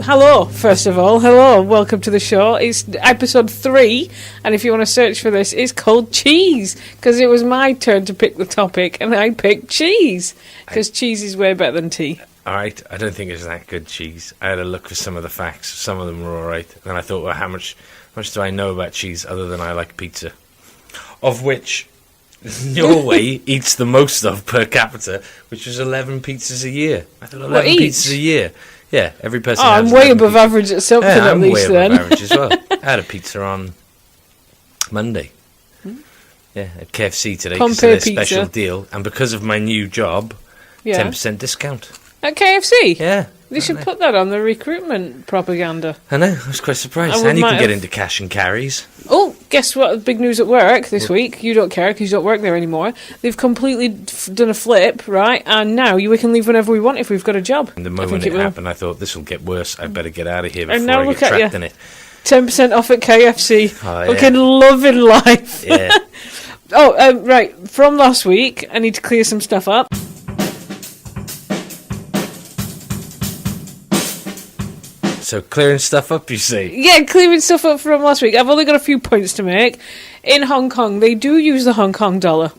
hello, first of all. Hello, welcome to the show. It's episode 3, and if you want to search for this, it's called Cheese, because it was my turn to pick the topic, and I picked cheese, because cheese is way better than tea. Alright, I don't think it's that good cheese. I had a look for some of the facts. Some of them were alright. And I thought, well, how much do I know about cheese other than I like pizza? Of which Norway eats the most of per capita, which is 11 pizzas a year. I thought 11 pizzas a year. Yeah, every person has I'm way above average at something at least then. I'm way above average as well. I had a pizza on Monday. Yeah, at KFC today because of their special deal. And because of my new job, 10% discount. At KFC? Yeah. They should put that on the recruitment propaganda. I know, I was quite surprised. And you can get into cash and carries. Oh, guess what? Big news at work this week. You don't care because you don't work there anymore. They've completely done a flip, right? And now we can leave whenever we want if we've got a job. And the moment it happened, I thought, this will get worse. I better get out of here before and now I get trapped in it. 10% off at KFC. Oh, yeah. Fucking loving life. Yeah. Right. From last week, I need to clear some stuff up. So clearing stuff up, you see? Yeah, clearing stuff up from last week. I've only got a few points to make. In Hong Kong, they do use the Hong Kong dollar.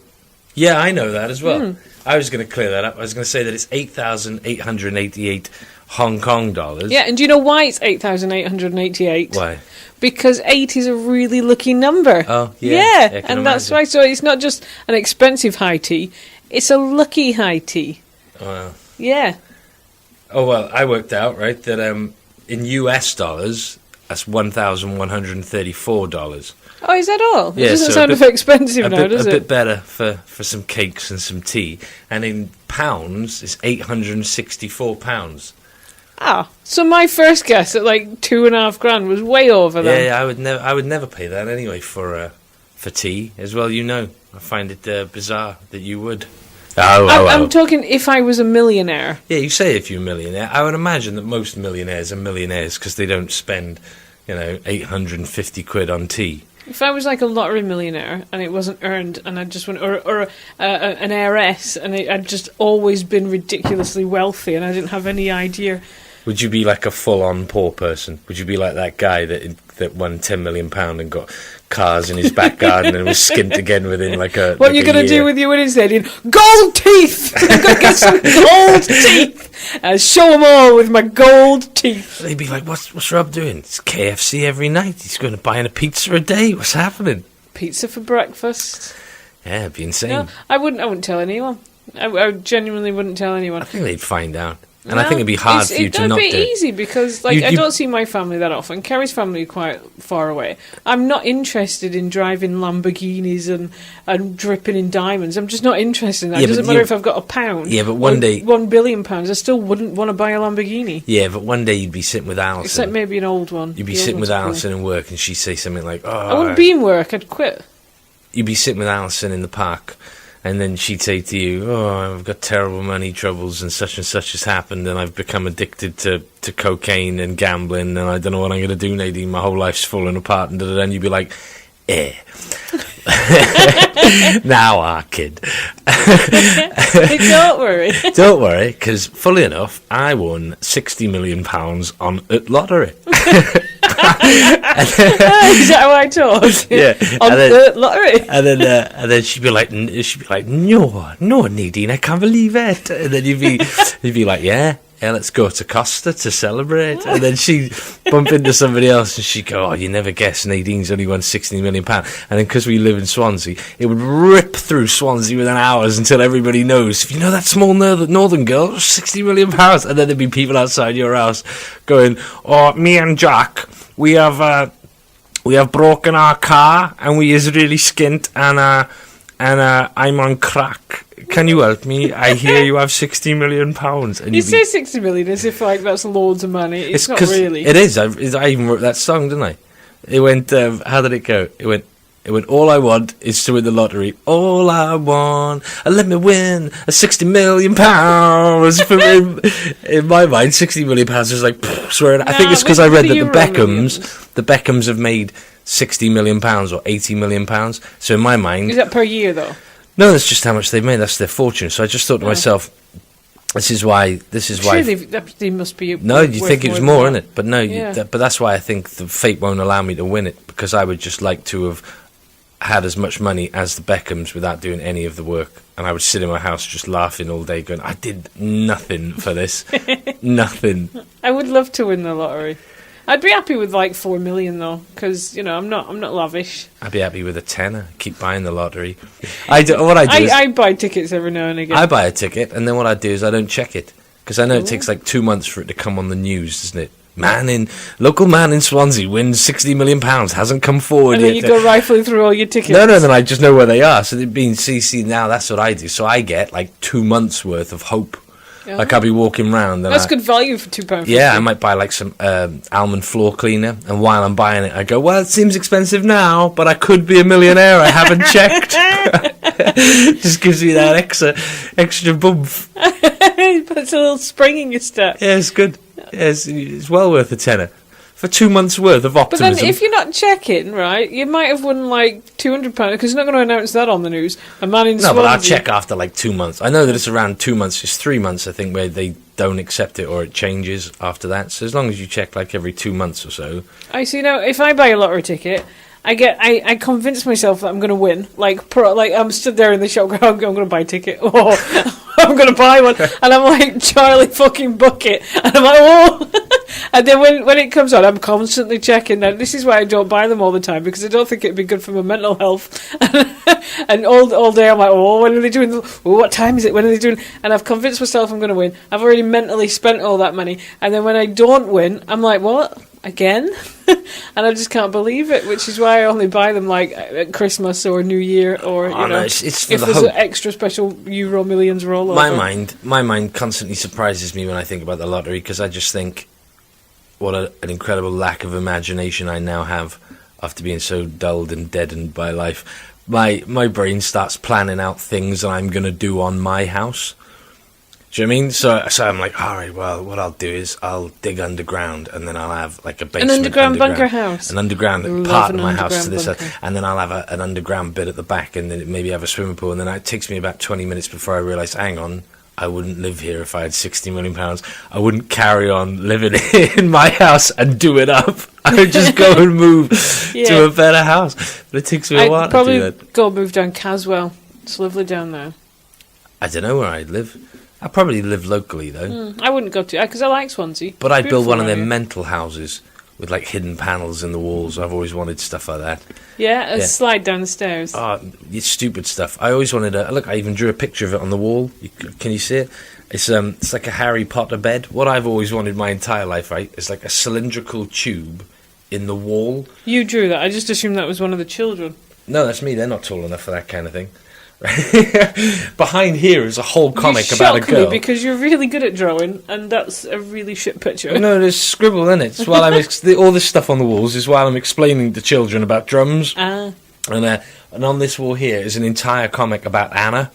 Yeah, I know that as well. I was going to clear that up. I was going to say that it's 8,888 Hong Kong dollars. Yeah, and do you know why it's 8,888? Why? Because 8 is a really lucky number. Oh, yeah. Yeah, and that's why. So it's not just an expensive high tea, it's a lucky high tea. Oh, well. Yeah. Oh, well, I worked out, right, that in US dollars, that's $1,134. Oh, is that all? Yeah, it doesn't sound a bit expensive now, does it? A bit better for some cakes and some tea. And in pounds, it's £864. Ah, so my first guess at like $2,500 was way over that. Yeah, I would never pay that anyway for tea as well. You know, I find it bizarre that you would. I'm talking if I was a millionaire. Yeah, you say if you're a millionaire. I would imagine that most millionaires are millionaires because they don't spend, 850 quid on tea. If I was like a lottery millionaire and it wasn't earned, and I just went, or an heiress, and I'd just always been ridiculously wealthy, and I didn't have any idea. Would you be like a full-on poor person? Would you be like that guy that won £10 million and got cars in his back garden and was skint again within like a What are you going to do with your winnings then? Gold teeth! I'm going to get some gold teeth! And show them all with my gold teeth. They'd be like, what's Rob doing? It's KFC every night. He's going to buy a pizza a day. What's happening? Pizza for breakfast. Yeah, it'd be insane. No, I wouldn't tell anyone. I genuinely wouldn't tell anyone. I think they'd find out. And I think it'd be hard for you to not do it. It'd be easy because, I don't see my family that often. Kerry's family are quite far away. I'm not interested in driving Lamborghinis and dripping in diamonds. I'm just not interested in that. It doesn't matter if I've got £1. Yeah, but one day... £1 billion, I still wouldn't want to buy a Lamborghini. Yeah, but one day you'd be sitting with Alison. Except maybe an old one. You'd be sitting with Alison in work and she'd say something like, I wouldn't be in work, I'd quit. You'd be sitting with Alison in the park. And then she'd say to you, I've got terrible money troubles and such has happened and I've become addicted to cocaine and gambling and I don't know what I'm going to do, Nadine. My whole life's falling apart. And then you'd be like, now, kid. Don't worry. Don't worry, because fully enough, I won £60 million on at lottery. Is that how I talk? Yeah, on the lottery. And then she'd be like, no, Nadine, I can't believe it. And then you'd be like, yeah, let's go to Costa to celebrate. And then she'd bump into somebody else and she'd go, you never guess, Nadine's only won £60 million. And then because we live in Swansea, it would rip through Swansea within hours until everybody knows, you know that small northern girl, £60 million. And then there'd be people outside your house going, me and Jack, we have broken our car and we is really skint and I'm on crack. Can you help me? I hear you have £60 million. And you say 60 million as if like that's loads of money. It's not really. It is. I even wrote that song, didn't I? It went. How did it go? It went. All I want is to win the lottery. All I want, let me win a £60 million. In my mind, £60 million is like swearing. I think it's because I read that the Beckhams have made £60 million or £80 million. So in my mind, is that per year though? No, that's just how much they've made. That's their fortune. So I just thought to myself, This is why. Surely they must be. No, you think it was more, isn't it? But no, Yeah. but that's why I think the fate won't allow me to win it, because I would just like to have had as much money as the Beckhams without doing any of the work, and I would sit in my house just laughing all day, going, "I did nothing for this, nothing." I would love to win the lottery. I'd be happy with like 4 million though, because I'm not lavish. I'd be happy with a tenner. Keep buying the lottery. I buy tickets every now and again. I buy a ticket, and then what I do is I don't check it, because I know it takes like 2 months for it to come on the news, doesn't it? Local man in Swansea wins £60 million, hasn't come forward and yet. then you go rifling through all your tickets. No, then I just know where they are. So they've been CC now. That's what I do. So I get like 2 months worth of hope. Yeah. Like I'll be walking round. And that's good value for £2.50. Yeah, I might buy like some almond floor cleaner, and while I'm buying it, I go, well, it seems expensive now, but I could be a millionaire. I haven't checked. Just gives me that extra bump. Puts a little spring in your step. Yeah, it's good. Yeah, it's well worth a tenner for 2 months worth of optimism. But then, if you're not checking, right, you might have won like £200 because you're not going to announce that on the news. A man in Swansea. No, but I'll check after like 2 months. I know that it's around 2 months. It's 3 months, I think, where they don't accept it or it changes after that. So as long as you check like every 2 months or so. I see. Now, if I buy a lottery ticket, I convince myself that I'm going to win. Like I'm stood there in the shop, going, I'm going to buy a ticket. Oh, I'm going to buy one, and I'm like Charlie fucking Bucket, and I'm like, oh. And then when it comes on, I'm constantly checking. Now, this is why I don't buy them all the time, because I don't think it'd be good for my mental health. And all day I'm like, oh, when are they doing? What time is it? When are they doing? And I've convinced myself I'm going to win. I've already mentally spent all that money, and then when I don't win, I'm like, what? Again? And I just can't believe it, which is why I only buy them like at Christmas or New Year, or it's for if there's an extra special Euro Millions rollover. My mind constantly surprises me when I think about the lottery, because I just think what an incredible lack of imagination I now have after being so dulled and deadened by life. My brain starts planning out things that I'm going to do on my house. Do you know what I mean? So I'm like, all right, well, what I'll do is I'll dig underground, and then I'll have like a basement, an underground bunker house, an underground part of my house to this, and then I'll have an underground bit at the back, and then maybe have a swimming pool, and then it takes me about 20 minutes before I realise, hang on, I wouldn't live here if I had £60 million. I wouldn't carry on living in my house and do it up. I would just go and move to a better house. But it takes me a while to do that. I'd probably go move down Caswell. It's lovely down there. I don't know where I'd live. I'd probably live locally, though. I wouldn't go to... because I like Swansea. But I'd build one of them mental houses with, like, hidden panels in the walls. I've always wanted stuff like that. Yeah, slide down the stairs. Oh, it's stupid stuff. I always wanted a... Look, I even drew a picture of it on the wall. Can you see it? It's like a Harry Potter bed. What I've always wanted my entire life, right, is like a cylindrical tube in the wall. You drew that. I just assumed that was one of the children. No, that's me. They're not tall enough for that kind of thing. Behind here is a whole comic about a girl. Me because you're really good at drawing, and that's a really shit picture. No, there's scribble in it. It's while all this stuff on the walls is while I'm explaining to children about drums. And on this wall here is an entire comic about Anna.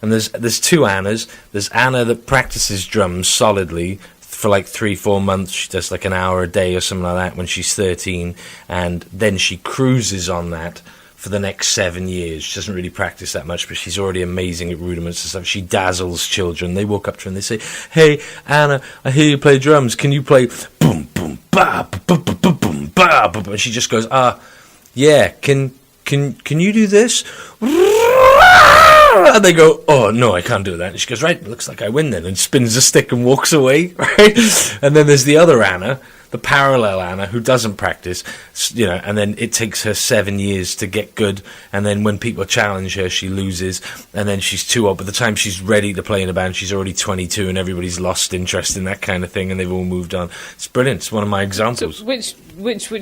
And there's two Annas. There's Anna that practices drums solidly for like 3-4 months. She does like an hour a day or something like that when she's 13, and then she cruises on that for the next 7 years. She doesn't really practice that much, but she's already amazing at rudiments and stuff. She dazzles children. They walk up to her and they say, "Hey, Anna, I hear you play drums. Can you play boom, boom, ba, boom, boom, boom, boom, ba?" And she just goes, yeah, can you do this? And they go, "Oh, no, I can't do that." And she goes, "Right, it looks like I win then," and spins the stick and walks away, right? And then there's the other Anna, the parallel Anna, who doesn't practice, and then it takes her 7 years to get good, and then when people challenge her, she loses, and then she's too old. By the time she's ready to play in a band, she's already 22, and everybody's lost interest in that kind of thing, and they've all moved on. It's brilliant. It's one of my examples. So which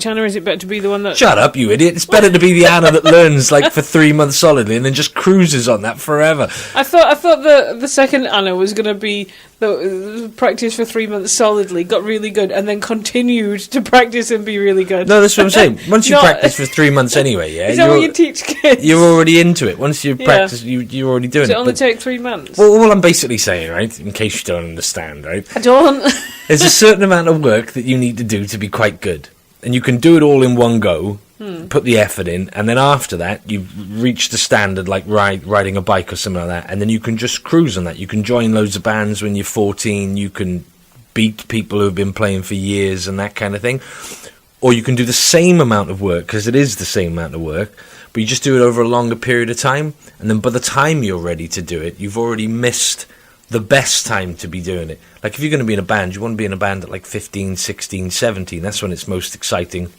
Anna is it better to be the one that... Shut up, you idiot. It's better to be the Anna that learns, like, for 3 months solidly, and then just cruises on that forever. I thought the second Anna was going to be the practice for 3 months solidly, got really good, and then continued to practice and be really good. No, that's what I'm saying. Once you practice for 3 months anyway, yeah, is that what you teach kids? You're already into it. Once you practice, you're already doing it. Does it only take 3 months? Well, all I'm basically saying, right, in case you don't understand, right? I don't. There's a certain amount of work that you need to do to be quite good. And you can do it all in one go, put the effort in, and then after that, you reach the standard, like riding a bike or something like that, and then you can just cruise on that. You can join loads of bands when you're 14, you can beat people who've been playing for years and that kind of thing. Or you can do the same amount of work, because it is the same amount of work, but you just do it over a longer period of time, and then by the time you're ready to do it, you've already missed the best time to be doing it. Like, if you're going to be in a band, you want to be in a band at like 15, 16, 17. That's when it's most exciting.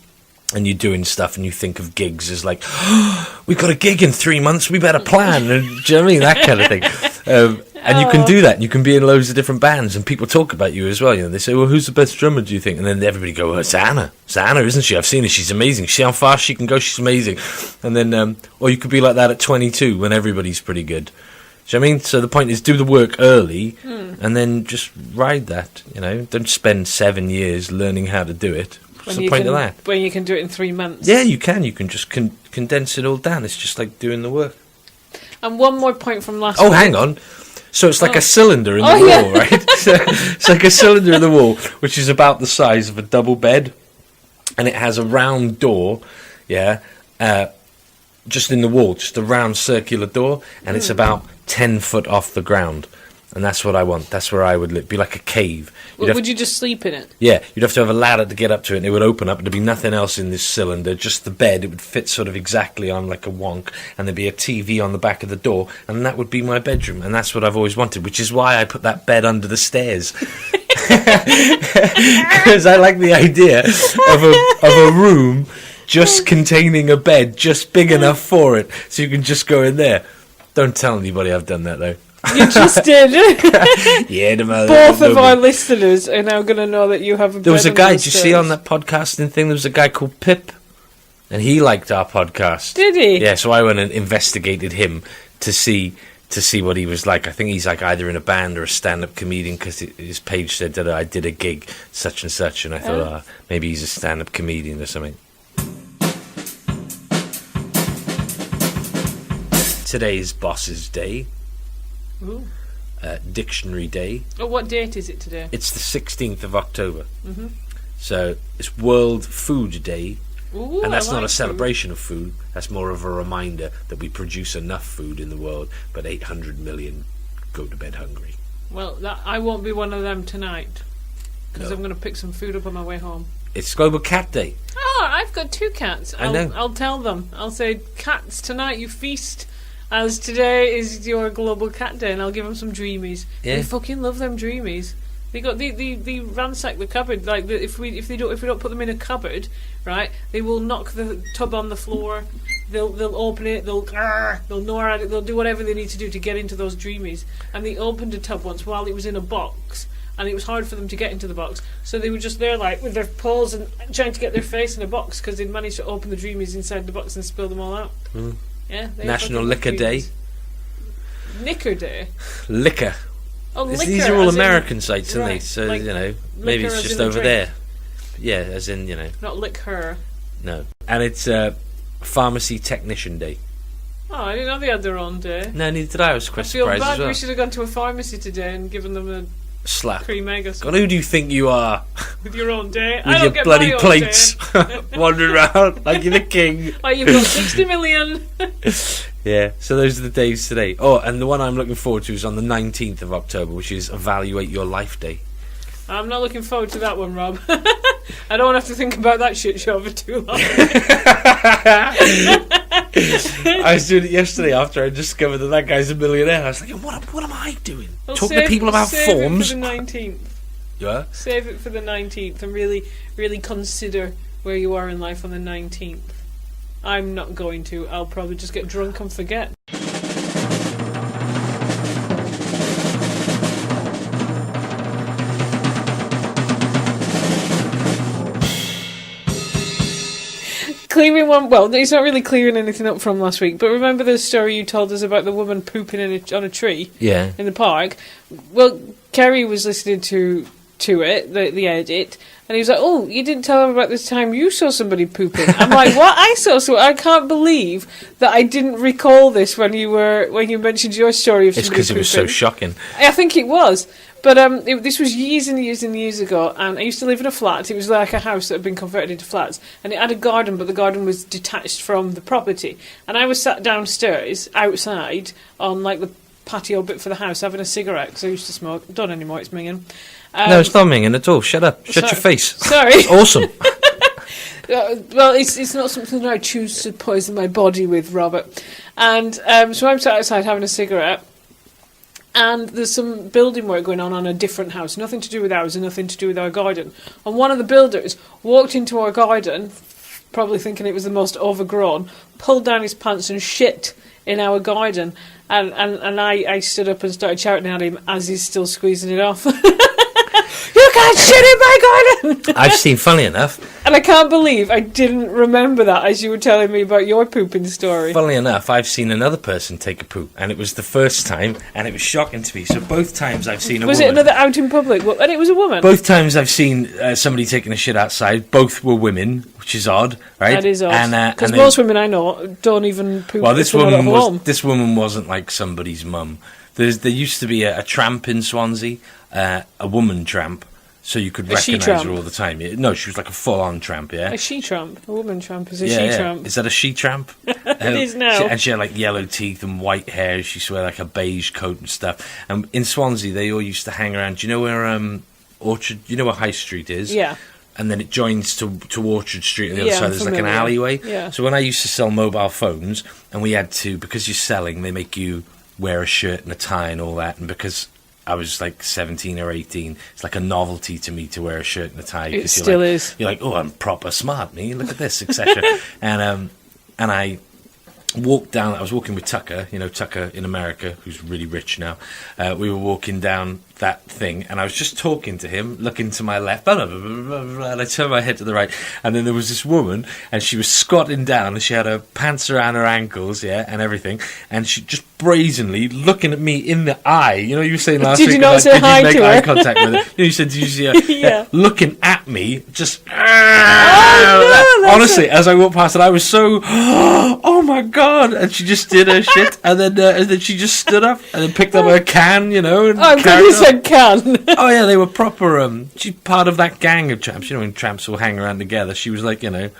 And you're doing stuff and you think of gigs as like, oh, we've got a gig in 3 months, we better plan. And, do you know what I mean? That kind of thing. And you can do that. You can be in loads of different bands and people talk about you as well. You know, they say, well, who's the best drummer, do you think? And then everybody go, well, it's Anna. It's Anna, isn't she? I've seen her. She's amazing. See how fast she can go? She's amazing. And then, or you could be like that at 22 when everybody's pretty good. Do you know what I mean? So the point is, do the work early and then just ride that, you know. Don't spend 7 years learning how to do it. What's the point of that? When you can do it in 3 months. Yeah, you can. You can just condense it all down. It's just like doing the work. And one more point from last week. Oh, hang on. So it's like a cylinder in the wall, right? So it's like a cylinder in the wall, which is about the size of a double bed. And it has a round door, just in the wall, just a round circular door. And it's about 10 foot off the ground. And that's what I want. That's where I would live. Be like a cave. Would you just sleep in it? Yeah, you'd have to have a ladder to get up to it, and it would open up, and there'd be nothing else in this cylinder, just the bed. It would fit sort of exactly on like a wonk, and there'd be a TV on the back of the door, and that would be my bedroom, and that's what I've always wanted, which is why I put that bed under the stairs. Because I like the idea of a room just containing a bed, just big enough for it, so you can just go in there. Don't tell anybody I've done that, though. You just did. Yeah, both of our listeners are now going to know that you have a bed. There was a guy, did you see on that podcasting thing, there was a guy called Pip, and he liked our podcast. Did he? Yeah, so I went and investigated him to see what he was like. I think he's like either in a band or a stand-up comedian, because his page said that I did a gig such and such, and I thought, maybe he's a stand-up comedian or something. Today's Boss's Day. Ooh. Dictionary Day. Oh, what date is it today? It's the 16th of October. Mm-hmm. So it's World Food Day. Ooh, and that's not a celebration of food. That's more of a reminder that we produce enough food in the world, but 800 million go to bed hungry. Well, I won't be one of them tonight, because I'm going to pick some food up on my way home. It's Global Cat Day. Oh, I've got 2 cats. I know. I'll tell them. I'll say, cats, tonight you feast, as today is your Global Cat Day, and I'll give them some dreamies. Yeah. They fucking love them dreamies. They ransack the cupboard. Like if we don't put them in a cupboard, right? They will knock the tub on the floor. They'll open it. They'll gnaw at it. They'll do whatever they need to do to get into those dreamies. And they opened a tub once while it was in a box, and it was hard for them to get into the box. So they were just there, like with their paws and trying to get their face in a box, because they'd managed to open the dreamies inside the box and spill them all out. Mm. Yeah, National Liquor Day. Liquor Day? Liquor. Oh, liquor. These are all American sites, aren't right, they? So, like, maybe it's just over there. Yeah, as in, Not liquor. No. And it's Pharmacy Technician Day. Oh, I didn't know they had their own day. No, neither did I. I was quite surprised bad. as well. We should have gone to a pharmacy today and given them a slap. Cream egg or something. God, who do you think you are? With your own day. With your bloody plates. Wandering around like you're the king. Like you've got 60 million. Yeah, so those are the days today. Oh, and the one I'm looking forward to is on the 19th of October, which is Evaluate Your Life Day. I'm not looking forward to that one, Rob. I don't have to think about that shit show for too long. I was doing it yesterday after I discovered that guy's a millionaire. I was like, what am I doing? Well, talking to people about forms? Save it for the 19th. Yeah? Save it for the 19th and really, really consider where you are in life on the 19th. I'm not going to. I'll probably just get drunk and forget. Clearing one. Well, it's not really clearing anything up from last week, but remember the story you told us about the woman pooping on a tree? Yeah. In the park? Well, Kerry was listening to it, the edit, and he was like, "Oh, you didn't tell him about this time you saw somebody pooping." I'm like, "What? I can't believe that I didn't recall this when you mentioned your story of somebody pooping." It's because it was so shocking. I think it was. But this was years and years and years ago, and I used to live in a flat. It was like a house that had been converted into flats, and it had a garden, but the garden was detached from the property. And I was sat downstairs, outside, on like the patio bit for the house, having a cigarette, because I used to smoke. Don't anymore, it's minging. No, it's not minging at all. Shut up. Shut your face. Sorry. It's awesome. Well, it's not something that I choose to poison my body with, Robert. And so I'm sat outside having a cigarette, and there's some building work going on a different house, nothing to do with ours and nothing to do with our garden. And one of the builders walked into our garden, probably thinking it was the most overgrown, pulled down his pants and shit in our garden. And I stood up and started shouting at him as he's still squeezing it off. You can't shit in my garden! I've seen, funny enough. And I can't believe I didn't remember that as you were telling me about your pooping story. Funnily enough, I've seen another person take a poop, and it was the first time, and it was shocking to me. So both times I've seen a woman. Was it another out in public? And it was a woman? Both times I've seen somebody taking a shit outside, both were women, which is odd, right? That is odd. Because most women I know don't even poop. Well, this woman wasn't like somebody's mum. There used to be a tramp in Swansea, a woman tramp, so you could recognise her all the time. No, she was like a full-on tramp, yeah? A she-tramp. A woman tramp is a she-tramp. Is that a she-tramp? It is now. And she had like yellow teeth and white hair. She used to wear like a beige coat and stuff. And in Swansea, they all used to hang around. Do you know where Orchard, you know where High Street is? Yeah. And then it joins to Orchard Street on the other side. There's like an alleyway. Yeah. So when I used to sell mobile phones, and we had to, because you're selling, they make you wear a shirt and a tie and all that. And because I was like 17 or 18, it's like a novelty to me to wear a shirt and a tie. It still is. You're like, oh, I'm proper smart, me. Look at this, etc. and I walked down. I was walking with Tucker, Tucker in America, who's really rich now. We were walking down that thing, and I was just talking to him, looking to my left, blah, blah, blah, blah, blah, and I turned my head to the right, and then there was this woman, and she was squatting down, and she had her pants around her ankles, and everything, and she just brazenly looking at me in the eye. You were saying last week, did you not say hi did you to make her? eye contact with her? You said, did you see her? Looking at me, just honestly, as I walked past it, I was so, oh my god, and she just did her shit, and then she just stood up and then picked up her can, and you said can. Oh yeah, they were proper. She's part of that gang of tramps. When tramps all hang around together, she was like, a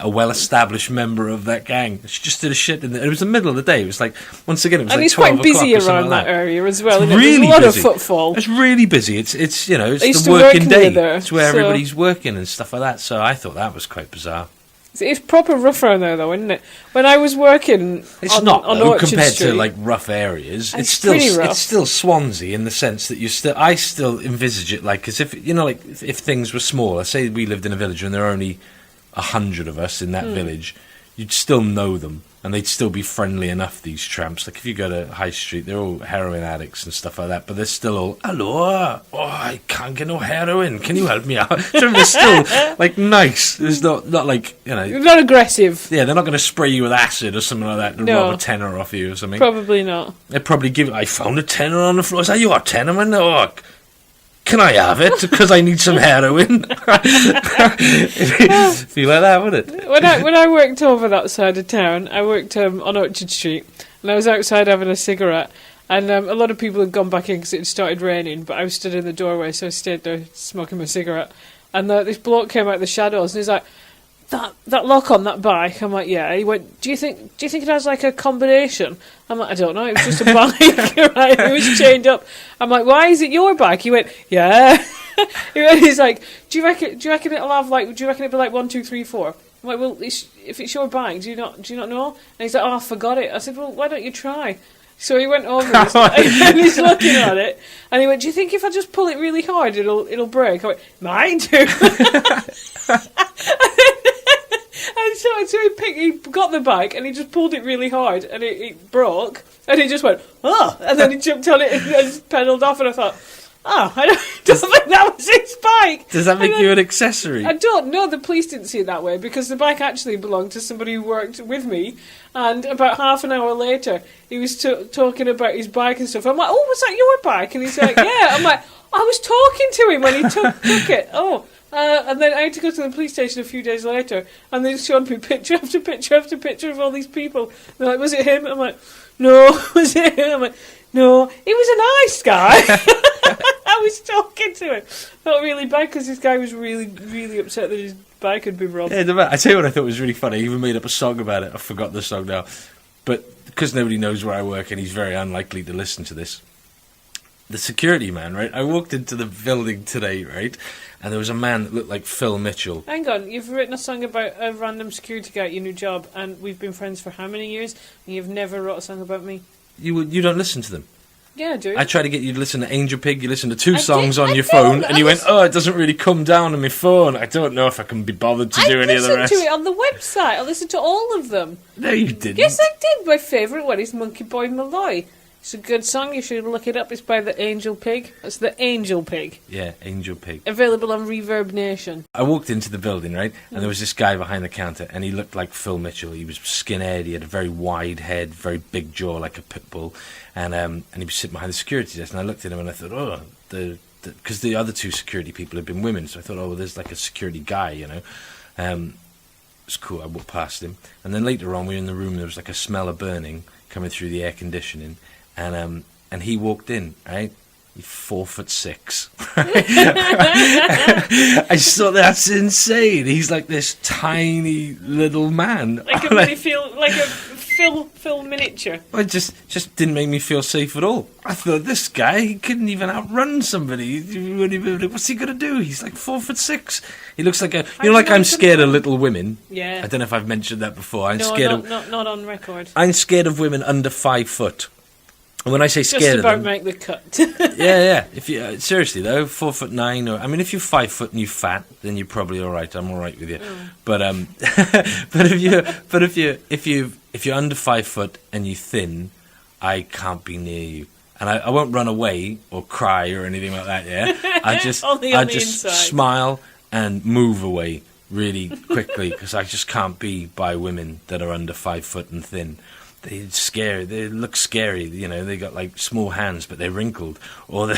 well-established member of that gang. She just did a shit, and it was the middle of the day. It was like, once again, it was and like it's 12 quite busy o'clock around that area as well. It's really There's a lot busy. of footfall. It's really busy. It's the to working work day. there, It's where everybody's working and stuff like that. So I thought that was quite bizarre. It's proper rough around there, though, isn't it? When I was working, it's not on Orchard compared Street, to like rough areas. It's still pretty rough. It's still Swansea in the sense that I still envisage it like as if if things were smaller. Say we lived in a village and there are only 100 of us in that village, you'd still know them and they'd still be friendly enough. These tramps, like if you go to High Street, they're all heroin addicts and stuff like that, but they're still all, hello, I can't get no heroin, can you help me out? So they're still like nice. It's not like not aggressive. Yeah, they're not going to spray you with acid or something like that and rob a tenner off you or something. Probably not. They'd probably give it. I found a tenner on the floor. Is that your tenner? Man? Oh, can I have it? Because I need some heroin. Feel like that, wouldn't it? When I worked over that side of town, I worked on Orchard Street, and I was outside having a cigarette, and a lot of people had gone back in because it had started raining, but I was stood in the doorway, so I stayed there smoking my cigarette, and this bloke came out of the shadows, and he's like, that lock on that bike? I'm like, yeah. He went, do you think it has like a combination? I'm like, I don't know, it was just a bike, right? It was chained up. I'm like, why is it your bike? He went, yeah. He's like, do you reckon it'll have like, do you reckon it'll be like 1, 2, 3, 4? I'm like, well, if it's your bike, do you not know? And he's like, oh, I forgot it. I said, well, why don't you try? So he went over this and he's looking at it, and he went, do you think if I just pull it really hard, it'll break? I went, mine too. And so he got the bike and he just pulled it really hard and it broke and he just went, oh, and then he jumped on it and pedalled off, and I thought, oh, I don't think that was his bike. Does that make you an accessory? I don't know. The police didn't see it that way because the bike actually belonged to somebody who worked with me. And about half an hour later, he was talking about his bike and stuff. I'm like, oh, was that your bike? And he's like, yeah. I'm like, I was talking to him when he took it. Oh. And then I had to go to the police station a few days later, and they showed me picture after picture after picture of all these people. They're like, was it him? I'm like, no. Was it him? I'm like, No, he was a nice guy. I was talking to him. Felt really bad because this guy was really, really upset that his bike had been robbed. Yeah, I tell you what I thought was really funny. I even made up a song about it. I forgot the song now. But because nobody knows where I work and he's very unlikely to listen to this, the security man, right? I walked into the building today, right? And there was a man that looked like Phil Mitchell. Hang on, you've written a song about a random security guy at your new job, and we've been friends for how many years? And you've never wrote a song about me? You don't listen to them. Yeah, I do. I tried to get you to listen to Angel Pig. You listened to two songs on your phone, and you went, "Oh, it doesn't really come down on my phone. I don't know if I can be bothered to do any of the rest." I listened to it on the website. I listened to all of them. No, you didn't. Yes, I did. My favourite one is Monkey Boy Malloy. It's a good song. You should look it up. It's by the Angel Pig. It's the Angel Pig. Yeah, Angel Pig. Available on Reverb Nation. I walked into the building, right, and there was this guy behind the counter, and he looked like Phil Mitchell. He was skinhead. He had a very wide head, very big jaw, like a pit bull, and he was sitting behind the security desk. And I looked at him, and I thought, oh, because the other two security people had been women, so I thought, oh, well, there's like a security guy, you know. It was cool. I walked past him, and then later on, we were in the room. There was like a smell of burning coming through the air conditioning. And he walked in, right? He's 4'6". Right? I thought that's insane. He's like this tiny little man. Like a Phil miniature. It just didn't make me feel safe at all. I thought this guy, he couldn't even outrun somebody. What's he gonna do? He's like 4'6". He looks like I'm scared of little women. Yeah. I don't know if I've mentioned that before. Not on record. I'm scared of women under 5 foot. And when I say scared of them, just about make the cut. yeah. If you seriously though, 4'9", or I mean, if you're 5 foot and you're fat, then you're probably all right. I'm all right with you. But if you're under 5 foot and you're thin, I can't be near you. And I won't run away or cry or anything like that. Yeah, I just smile and move away really quickly because I just can't be by women that are under 5 foot and thin. They're scary. They look scary. You know, they got like small hands, but they're wrinkled, or they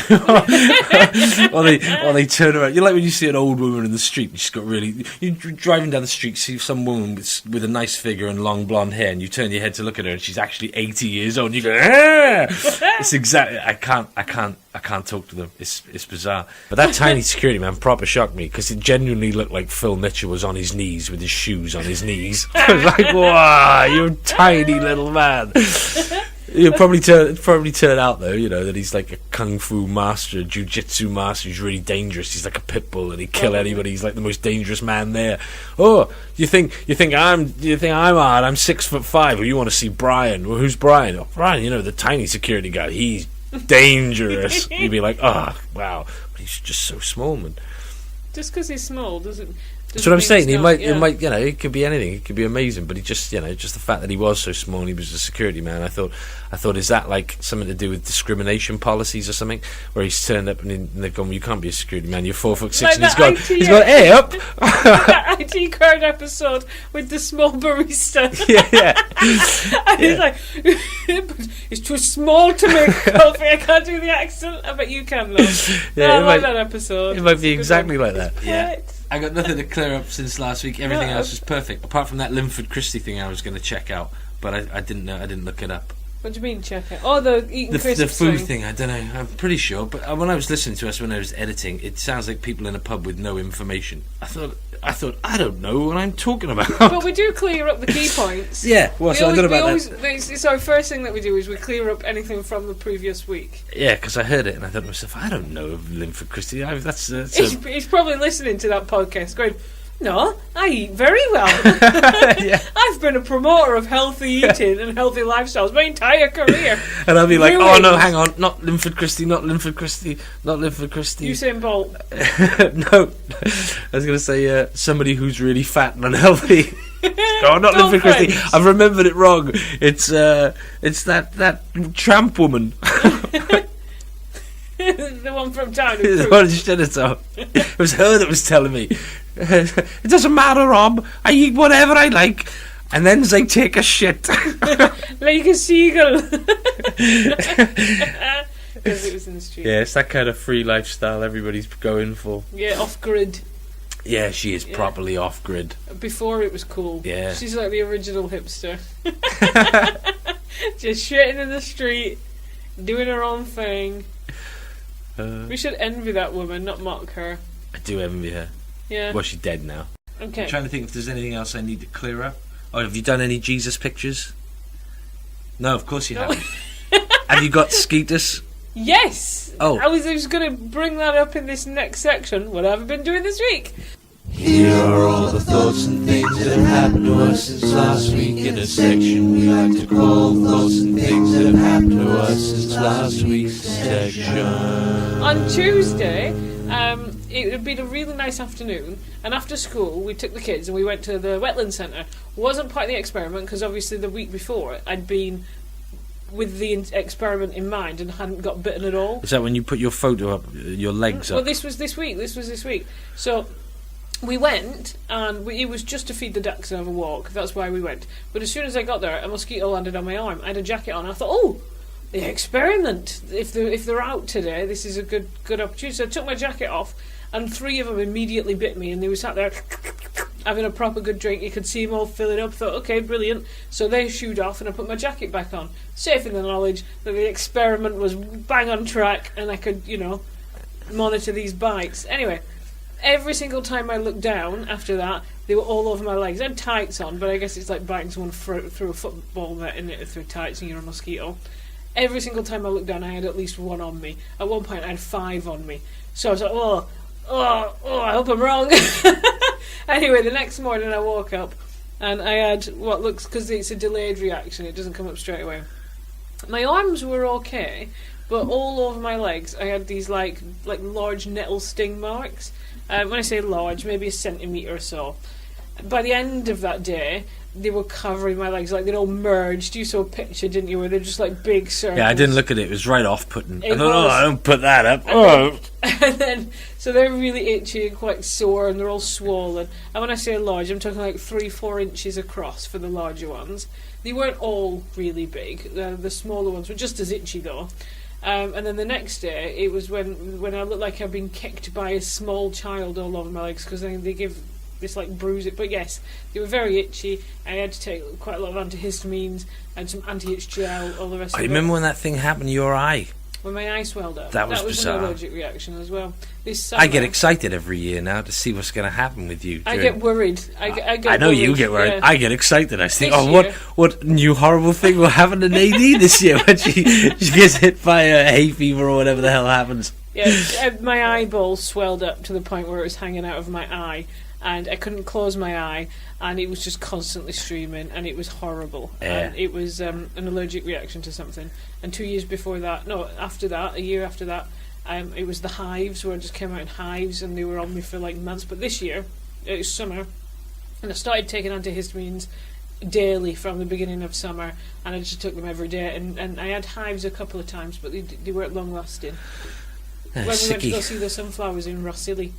turn around. You're like when you see an old woman in the street. She's got really. You're driving down the street, see some woman with a nice figure and long blonde hair, and you turn your head to look at her, and she's actually 80 years old. And you go, ah! It's exactly. I can't talk to them. It's bizarre. But that tiny security man proper shocked me because it genuinely looked like Phil Mitchell was on his knees with his shoes on his knees. I was like, wow, you're a tiny little man. It'll probably turn out though, you know, that he's like a kung fu master, a jiu-jitsu master. He's really dangerous. He's like a pit bull, and he'd kill anybody. He's like the most dangerous man there. Oh, you think I'm hard? I'm 6'5". Well, you want to see Brian? Well, who's Brian? Oh, Brian, you know, the tiny security guy. He's dangerous. You'd be like, oh wow, but he's just so small, man. Just because he's small doesn't. That's what I'm saying. It might, you know, it could be anything. It could be amazing, but he just, you know, just the fact that he was so small and he was a security man. I thought, is that like something to do with discrimination policies or something? Where he's turned up and they've gone, well, you can't be a security man. You're 4'6", like and he's gone, hey up. That IT Crowd episode with the small barista. Yeah. And he's like, it's too small to make coffee. I can't do the accent. I bet you can though. Yeah, I like that episode. It might be exactly like that. Yeah. I got nothing to clear up since last week. Everything else was perfect, apart from that Linford Christie thing I was going to check out, but I didn't know. I didn't look it up. What do you mean check out? Oh, the eating crisps the food thing. I don't know. I'm pretty sure, but when I was listening to us when I was editing, it sounds like people in a pub with no information. I thought I don't know what I'm talking about. But we do clear up the key points. Yeah. Well, so I don't know about that. It's our first thing that we do is we clear up anything from the previous week. Yeah, because I heard it and I thought to myself, I don't know of Linford Christie. He's probably listening to that podcast going, no, I eat very well. Yeah. I've been a promoter of healthy eating and healthy lifestyles my entire career. And I'll be like, oh no, hang on, not Linford Christie, not Linford Christie, not Linford Christie. Usain Bolt. No, I was going to say somebody who's really fat and unhealthy. No, not Linford Christie. I've remembered it wrong. It's that tramp woman. The one from town. The one in Shenandoah. It was her that was telling me. It doesn't matter, Rob. I eat whatever I like, and then I take a shit. Like a seagull. Because it was in the street. Yeah, it's that kind of free lifestyle everybody's going for. Yeah, off-grid. Yeah, she is properly off-grid. Before it was cool. Yeah. She's like the original hipster. Just shitting in the street, doing her own thing. We should envy that woman, not mock her. I do envy her. Yeah. Well, she's dead now. Okay. I'm trying to think if there's anything else I need to clear up. Oh, have you done any Jesus pictures? No, of course you haven't. Have you got skeeters? Yes! Oh. I was just going to bring that up in this next section. What have I been doing this week? Here are all the thoughts and things that have happened to us since last week in a section we like to call Thoughts and Things That Have Happened to Us Since Last Week's Section. On Tuesday, it had been a really nice afternoon, and after school we took the kids and we went to the wetland centre. Wasn't part of the experiment because obviously the week before I'd been with the experiment in mind and hadn't got bitten at all. Is that when you put your photo up, your legs up? Well, this was this week. So we went, and it was just to feed the ducks and have a walk. That's why we went. But as soon as I got there, a mosquito landed on my arm. I had a jacket on. I thought, oh, the experiment. If they're out today, this is a good opportunity. So I took my jacket off, and 3 of them immediately bit me, and they were sat there having a proper good drink. You could see them all filling up. Thought, okay, brilliant. So they shooed off, and I put my jacket back on, safe in the knowledge that the experiment was bang on track, and I could, monitor these bites. Anyway, every single time I looked down after that, they were all over my legs. I had tights on, but I guess it's like biting someone through a football net in it through tights and you're a mosquito. Every single time I looked down, I had at least 1 on me. At one point, I had 5 on me. So I was like, oh, I hope I'm wrong. Anyway, the next morning I woke up and I had what looks, because it's a delayed reaction, it doesn't come up straight away. My arms were okay, but all over my legs I had these like large nettle sting marks. When I say large, maybe a centimetre or so. By the end of that day, they were covering my legs, like they'd all merged. You saw a picture, didn't you, where they're just like big circles. Yeah, I didn't look at it. It was right off-putting. I thought, was. I don't put that up. And then, so they're really itchy and quite sore, and they're all swollen. And when I say large, I'm talking like 3-4 inches across for the larger ones. They weren't all really big. The smaller ones were just as itchy, though. And then the next day, it was when I looked like I'd been kicked by a small child all over my legs, because they give this like bruise it. But yes, they were very itchy. I had to take quite a lot of antihistamines and some anti-itch gel, all the rest of it. I remember when that thing happened to your eye. When my eye swelled up. That was bizarre. An allergic reaction as well. This summer, I get excited every year now to see what's going to happen with you. I get worried. I know worried, you get worried. Yeah. I get excited. I think, This what new horrible thing will happen to Nadine this year when she gets hit by a hay fever or whatever the hell happens. Yeah, my eyeball swelled up to the point where it was hanging out of my eye, and I couldn't close my eye, and it was just constantly streaming, and it was horrible. Yeah. And it was an allergic reaction to something. And 2 years before that, a year after that, it was the hives, where I just came out in hives, and they were on me for like months. But this year, it was summer, and I started taking antihistamines daily from the beginning of summer, and I just took them every day. And I had hives a couple of times, but they weren't long lasting. When we went to go see the sunflowers in Rossilly,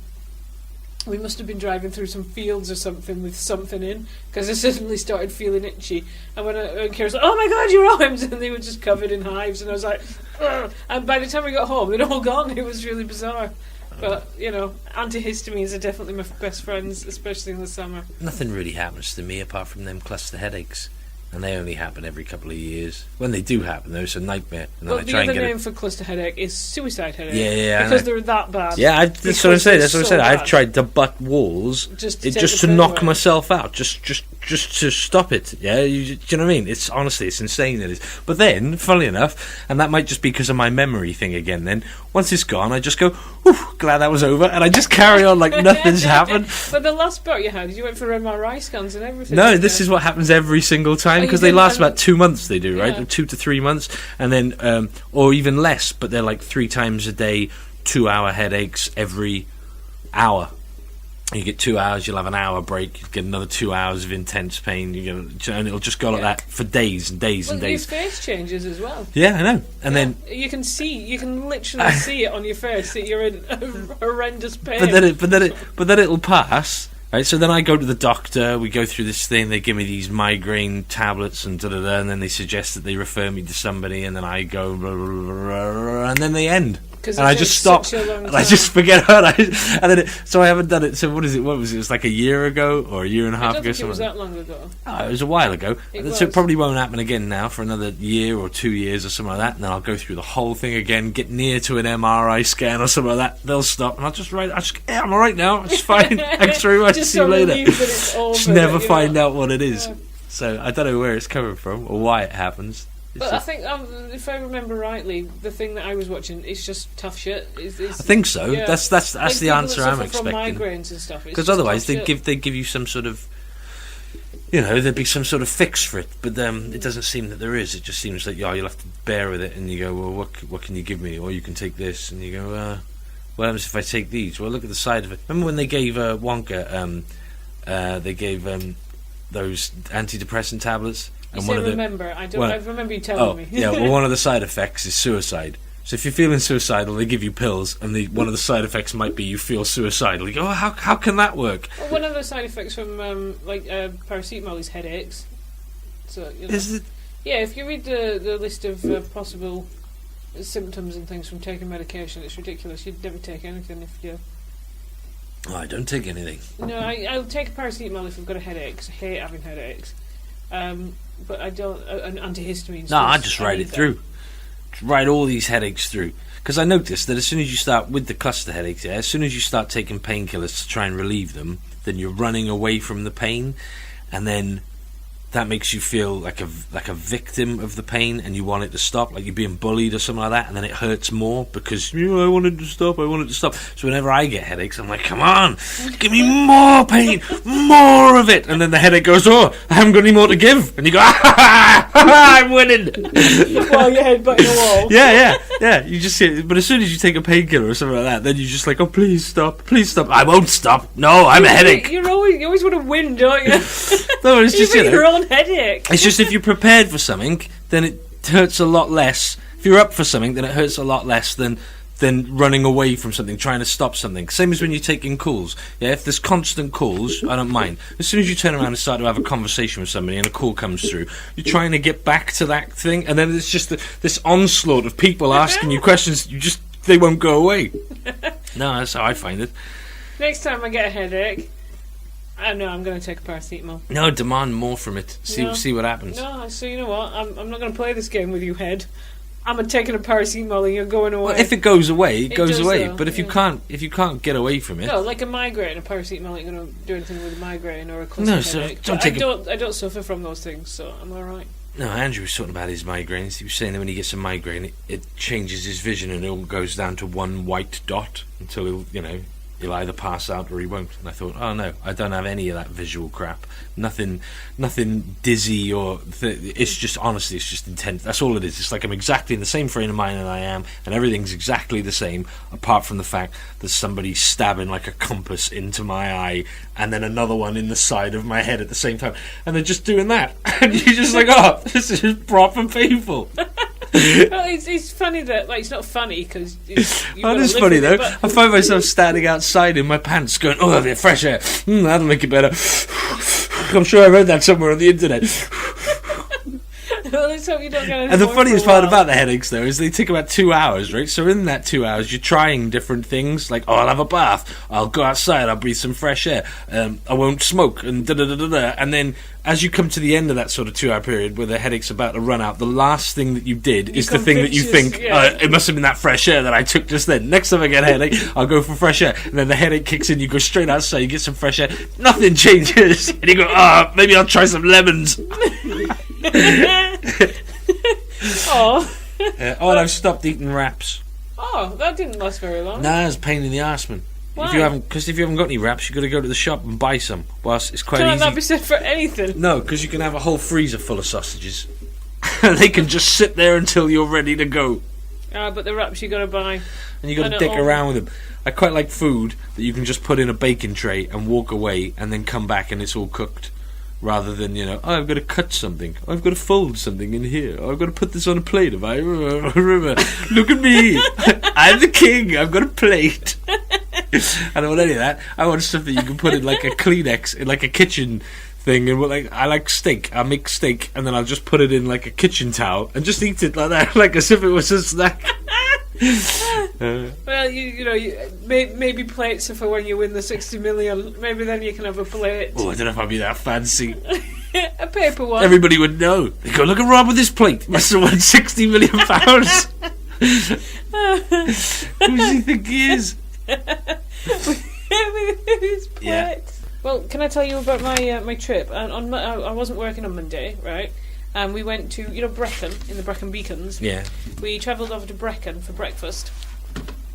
we must have been driving through some fields or something with something in, because I suddenly started feeling itchy. And when Kira was like, "Oh my God, your arms!" and they were just covered in hives, and I was like, ugh. And by the time we got home, they'd all gone. It was really bizarre. But, antihistamines are definitely my best friends, especially in the summer. Nothing really happens to me apart from them cluster headaches. And they only happen every couple of years. When they do happen, though, it's a nightmare. And Well, the other name for cluster headache is suicide headache. Yeah, because they're that bad. Yeah, that's what I'm saying. That's what I'm saying. bad. I've tried to butt walls Just to knock myself out, just to stop it. Yeah, do you know what I mean? It's honestly, it's insane. It is. But then, funnily enough, and that might just be because of my memory thing again. Then once it's gone, I just go, "Whew, glad that was over," and I just carry on like nothing's happened. But the last bout you had, you went for MRI scans and everything. No, this is what happens every single time, because they last about 2 months. They do, right? Yeah. 2 to 3 months, and then or even less. But they're like 3 times a day, 2-hour headaches every hour. You get 2 hours, you'll have an hour break, you get another 2 hours of intense pain, and it'll just go like that for days and days and days. Your face changes as well. Yeah, I know. And then you can literally see it on your face that you're in horrendous pain. but then it'll pass. Right, so then I go to the doctor, we go through this thing, they give me these migraine tablets and and then they suggest that they refer me to somebody, and then I go, and then they end. 'Cause and it I takes just stop, such a long and I time. just forget and then so I haven't done it. So what is it? What was it? It was like a year ago or a year and a I half don't ago. think it was Something. that long ago. Oh, it was a while ago. It So was. it probably won't happen again now for another year or 2 years or something like that. And then I'll go through the whole thing again, get near to an MRI scan or something like that. They'll stop, and I'll just write. Yeah, I'm all right now. It's fine. Thanks very much. Just See you so later. relieved that it's over, Just never you know. find out what it is. Yeah. So I don't know where it's coming from or why it happens. It's But I just- think, if I remember rightly, the thing that I was watching is just tough shit. I think so. yeah. That's Like the people answer that I'm suffer from expecting. migraines and stuff. Because otherwise they give you some sort of, there'd be some sort of fix for it. But it doesn't seem that there is. It just seems like you'll have to bear with it, and you go, well, what can you give me? Or you can take this, and you go, what happens if I take these? Well, look at the side of it. Remember when they gave Wonka, they gave those antidepressant tablets. You And say remember. I don't. I remember you telling me. Yeah. Well, one of the side effects is suicide. So if you're feeling suicidal, they give you pills, and one of the side effects might be you feel suicidal. You go, how can that work? Well, one of the side effects from paracetamol is headaches. So Is it? Yeah, if you read the list of possible symptoms and things from taking medication, it's ridiculous. You'd never take anything if you. Oh, I don't take anything. No, I'll take a paracetamol if I've got a headache. 'Cause I hate having headaches. But I don't. An antihistamine. No, I just write it through. Just write all these headaches through. Because I noticed that as soon as you start with the cluster headaches, as soon as you start taking painkillers to try and relieve them, then you're running away from the pain, and then that makes you feel like a victim of the pain, and you want it to stop, like you're being bullied or something like that, and then it hurts more because I want it to stop. So whenever I get headaches, I'm like, come on, give me more pain, more of it, and then the headache goes, I haven't got any more to give, and you go, I'm winning. While your head butting the wall. Yeah. You just see it, but as soon as you take a painkiller or something like that, then you're just like, oh, please stop. I won't stop. No, I'm a headache. You always want to win, don't you? No, it's just Even your own headache. It's just if you're prepared for something, then it hurts a lot less. If you're up for something, then it hurts a lot less than running away from something, trying to stop something. Same as when you're taking calls. Yeah, if there's constant calls, I don't mind. As soon as you turn around and start to have a conversation with somebody and a call comes through, you're trying to get back to that thing, and then it's just this onslaught of people asking you questions. They won't go away. No, that's how I find it. Next time I get a headache, I know I'm going to take a paracetamol. No, demand more from it. See what happens. No, so you know what? I'm not going to play this game with you, head. I'm taking a paracetamol and you're going away. Well, if it goes away, it goes does away. though, But if yeah. you can't get away from it, no, like a migraine, a paracetamol ain't going to do anything with a migraine or a cluster No, so headache. don't But take I don't suffer from those things, so I'm all right. no, Andrew was talking about his migraines. He was saying that when he gets a migraine, it changes his vision and it all goes down to one white dot until he'll either pass out or he won't. And I thought, oh no, I don't have any of that visual crap. Nothing dizzy or it's just honestly, it's just intense. That's all it is. It's like I'm exactly in the same frame of mind that I am, and everything's exactly the same, apart from the fact that somebody's stabbing like a compass into my eye, and then another one in the side of my head at the same time, and they're just doing that, and you're just like, oh, this is proper painful. Well, it's funny that, like, it's not funny because That is funny though. I find myself standing outside in my pants going, oh, a bit of fresh air. That'll make it better. I'm sure I read that somewhere on the internet. Well, let's hope you don't get any And the more funniest for a part while. about the headaches though is they take about 2 hours, right? So in that 2 hours you're trying different things, like, I'll have a bath, I'll go outside, I'll breathe some fresh air, I won't smoke, and da-da-da-da-da. And then as you come to the end of that sort of 2 hour period where the headache's about to run out, the last thing that you did is the thing that you think, it must have been that fresh air that I took just then. Next time I get a headache, I'll go for fresh air. And then the headache kicks in, you go straight outside, you get some fresh air, nothing changes. And you go, maybe I'll try some lemons. Oh. And I've stopped eating wraps. Oh, that didn't last very long. Nah, it's a pain in the arse, man. Why? If you haven't got any wraps, you've got to go to the shop and buy some. Whilst it's quite Can't easy. that be said for anything? No, because you can have a whole freezer full of sausages. They can just sit there until you're ready to go. But the wraps you got to buy. And you got to I dick know. around with them. I quite like food that you can just put in a baking tray and walk away and then come back and it's all cooked. Rather than, I've got to cut something. I've got to fold something in here. I've got to put this on a plate. Look at me. I'm the king. I've got a plate. I don't want any of that. I want stuff that you can put in like a Kleenex, in like a kitchen thing. And I like steak. I make steak and then I'll just put it in like a kitchen towel and just eat it like that, like as if it was a snack. Well, maybe plates are for when you win the 60 million. Maybe then you can have a plate. Oh, I don't know if I'd be that fancy. A paper one. Everybody would know. They go, look at Rob with this plate. Must have won £60 million. Who does he think he is? With his plate. Yeah. Well, can I tell you about my trip? And I wasn't working on Monday, right? And we went to, Brecon, in the Brecon Beacons. Yeah. We travelled over to Brecon for breakfast.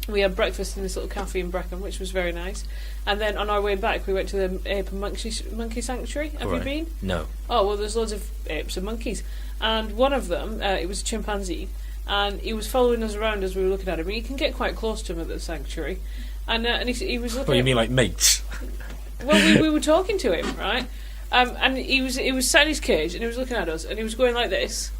We had breakfast in this little cafe in Brecon, which was very nice. And then on our way back, we went to the ape and monkey sanctuary. Have you been? No. Oh, well, there's loads of apes and monkeys. And one of them, it was a chimpanzee, and he was following us around as we were looking at him. And you can get quite close to him at the sanctuary. And he was looking. What, you mean like mates? Well, we were talking to him, right? And he was sat in his cage, and he was looking at us, and he was going like this.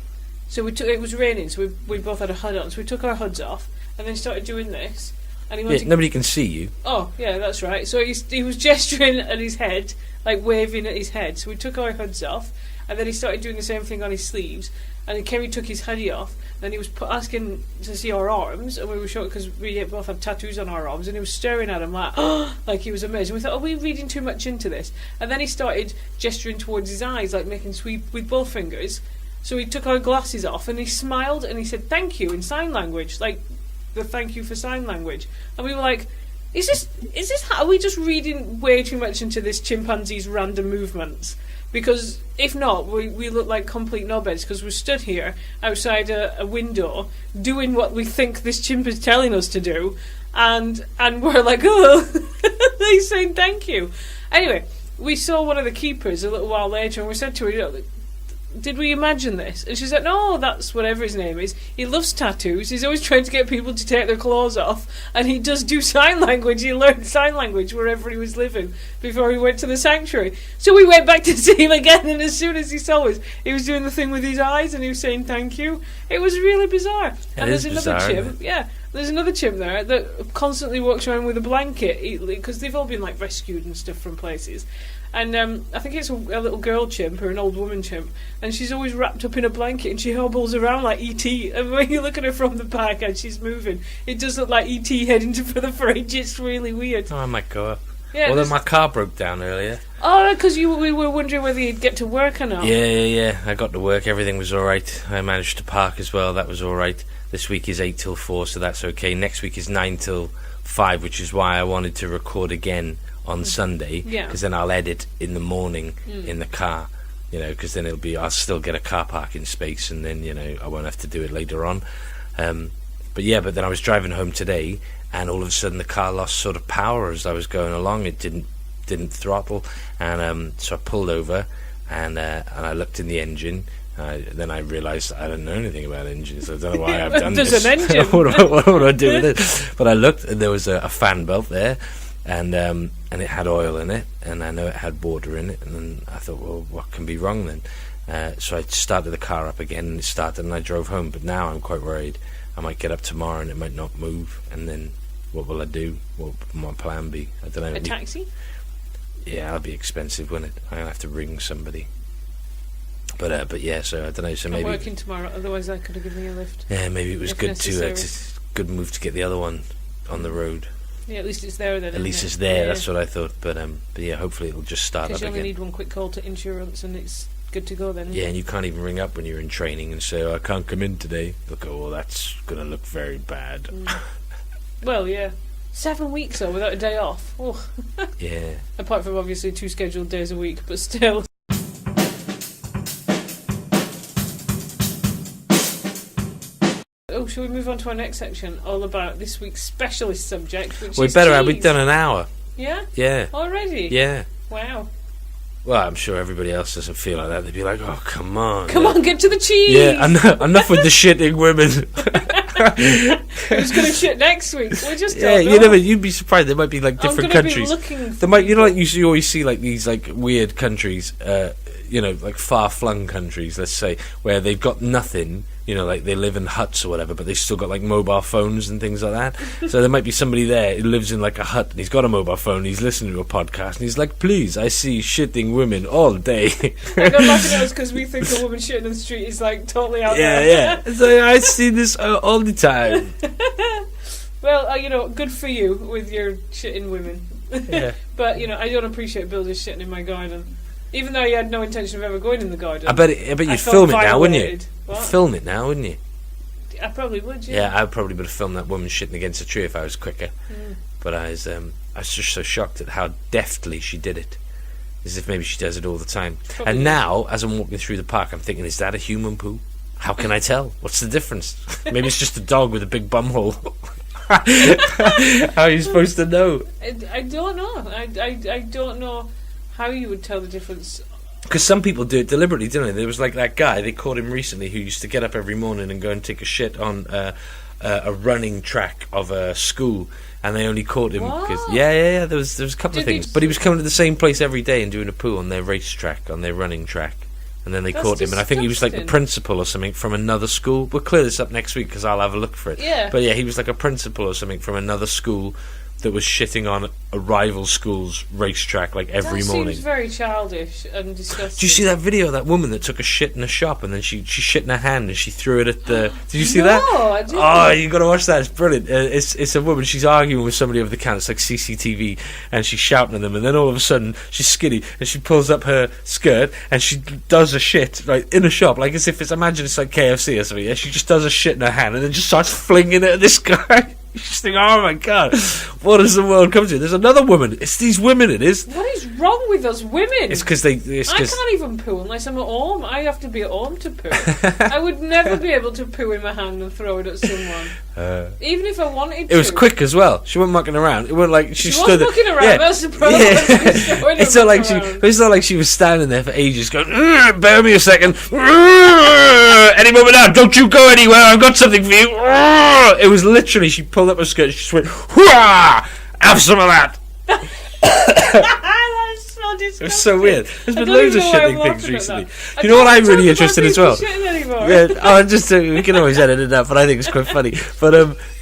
So it was raining, so we both had a hood on. So we took our hoods off, and then started doing this. And he wanted nobody can see you. Oh, yeah, that's right. So he was gesturing at his head, like waving at his head. So we took our hoods off, and then he started doing the same thing on his sleeves. And then Kerry took his hoodie off. Then he was asking to see our arms, and we were shocked because we both had tattoos on our arms. And he was staring at him like he was amazed. And we thought, are we reading too much into this? And then he started gesturing towards his eyes, like making sweep with both fingers. So he took our glasses off, and he smiled, and he said thank you in sign language, like the thank you for sign language. And we were like, is this are we just reading way too much into this chimpanzee's random movements? Because if not, we look like complete knobheads, because we're stood here outside a window doing what we think this chimp is telling us to do, and we're like, oh, he's saying thank you. Anyway, we saw one of the keepers a little while later, and we said to her, did we imagine this? And she said, no, that's whatever his name is. He loves tattoos. He's always trying to get people to take their clothes off. And he does do sign language. He learned sign language wherever he was living before he went to the sanctuary. So we went back to see him again, and as soon as he saw us, he was doing the thing with his eyes, and he was saying thank you. It was really bizarre. And there's another chimp. Yeah. There's another chimp there that constantly walks around with a blanket, because they've all been like rescued and stuff from places. And I think it's a little girl chimp or an old woman chimp, and she's always wrapped up in a blanket, and she hobbles around like E.T. And when you look at her from the back and she's moving, it does look like E.T. heading for the fridge. It's really weird. Oh, I might go up. Yeah, although my car broke down earlier. Oh, because we were wondering whether you'd get to work or not. Yeah. I got to work. Everything was all right. I managed to park as well. That was all right. This week is 8 till 4, so that's okay. Next week is 9 till 5, which is why I wanted to record again on Sunday, because then I'll edit in the morning in the car, because then I'll still get a car parking space, and then I won't have to do it later on. But then I was driving home today, and all of a sudden the car lost sort of power as I was going along. It didn't throttle, and so I pulled over, and I looked in the engine. Then I realised I don't know anything about engines. I don't know why I've done this. There's an engine. what do I do with it? But I looked, and there was a fan belt there, and it had oil in it, and I know it had water in it, and then I thought, well, what can be wrong then? So I started the car up again, and it started, and I drove home. But now I'm quite worried. I might get up tomorrow, and it might not move, and then what will I do? What will my plan be? I don't know. A taxi? Yeah, that'll be expensive, wouldn't it? I'm gonna have to ring somebody. But yeah, so I don't know. So I'm maybe working tomorrow. Otherwise, I could have given you a lift. Yeah, maybe it was good good move to get the other one on the road. Yeah, at least it's there then. At least it's there. Yeah. That's what I thought. But yeah, hopefully it'll just start up again. Because you only need one quick call to insurance, and it's good to go then. Yeah, and you can't even ring up when you're in training and say, I can't come in today. They'll go, well, that's gonna look very bad. Well, yeah. 7 weeks though, without a day off. Oh. Yeah. Apart from obviously 2 scheduled days a week, but still. Oh, shall we move on to our next section, all about this week's specialist subject, which is cheese. We've done an hour. Yeah? Yeah. Already? Yeah. Wow. Well, I'm sure everybody else doesn't feel like that. They'd be like, oh, come on. Come on, get to the cheese! Yeah, enough with the shitting women. Who's going to shit next week? We just don't know. You'd be surprised. There might be like different countries. There might, like you always see like these like weird countries, like far-flung countries, let's say, where they've got nothing. Like they live in huts or whatever, but they've still got like mobile phones and things like that. So there might be somebody there who lives in like a hut and he's got a mobile phone and he's listening to a podcast and he's like, please, I see shitting women all day. And they're laughing at us because we think a woman shitting in the street is like totally out there. Yeah. So I see this all the time. Well, good for you with your shitting women. Yeah. But, I don't appreciate builders shitting in my garden. Even though you had no intention of ever going in the garden. I bet you'd felt film it now, wouldn't you? violated. What? Film it now, wouldn't you? I probably would, yeah. Yeah, I probably would have filmed that woman shitting against a tree if I was quicker. But I was just so shocked at how deftly she did it. As if maybe she does it all the time. Probably. And now, as I'm walking through the park, I'm thinking, is that a human poo? How can I tell? What's the difference? Maybe it's just a dog with a big bum hole. How are you supposed to know? I don't know. I don't know how you would tell the difference. Because some people do it deliberately, don't they? There was like that guy, they caught him recently, who used to get up every morning and go and take a shit on a running track of a school, and they only caught him because there was a couple of things, but he was coming to the same place every day and doing a poo on their racetrack, on their running track, and then they caught him, and I think he was like the principal or something from another school. We'll clear this up next week because I'll have a look for it. Yeah. But yeah, he was like a principal or something from another school that was shitting on a rival school's racetrack like every morning. That seems very childish and disgusting. Did you see that video of that woman that took a shit in a shop and then she shit in her hand and she threw it at the... Did you see that? No, I didn't. Oh, you got to watch that. It's brilliant. It's a woman. She's arguing with somebody over the counter. It's like CCTV, and she's shouting at them. And then all of a sudden, she's skinny and she pulls up her skirt and she does a shit like in a shop, like as if imagine it's like KFC or something. Yeah, she just does a shit in her hand and then just starts flinging it at this guy. You just think, oh my god, what does the world come to? There's another woman. It's these women, it is. What is wrong with us women? It's because I can't even poo unless I'm at home. I have to be at home to poo. I would never be able to poo in my hand and throw it at someone. Even if I wanted to. It was quick as well. She wasn't mucking around. It wasn't like she stood was mucking around. Yeah. That's the problem. Yeah. It's not like she was standing there for ages going, bear me a second. Any moment now, don't you go anywhere. I've got something for you. It was literally, she pulled up her skirt and she just went, hurrah! Have some of that. That's so disgusting. It was so weird. There's been loads of shitting things recently. You know what I'm really interested in as well? Yeah, we can always edit it out, but I think it's quite funny. But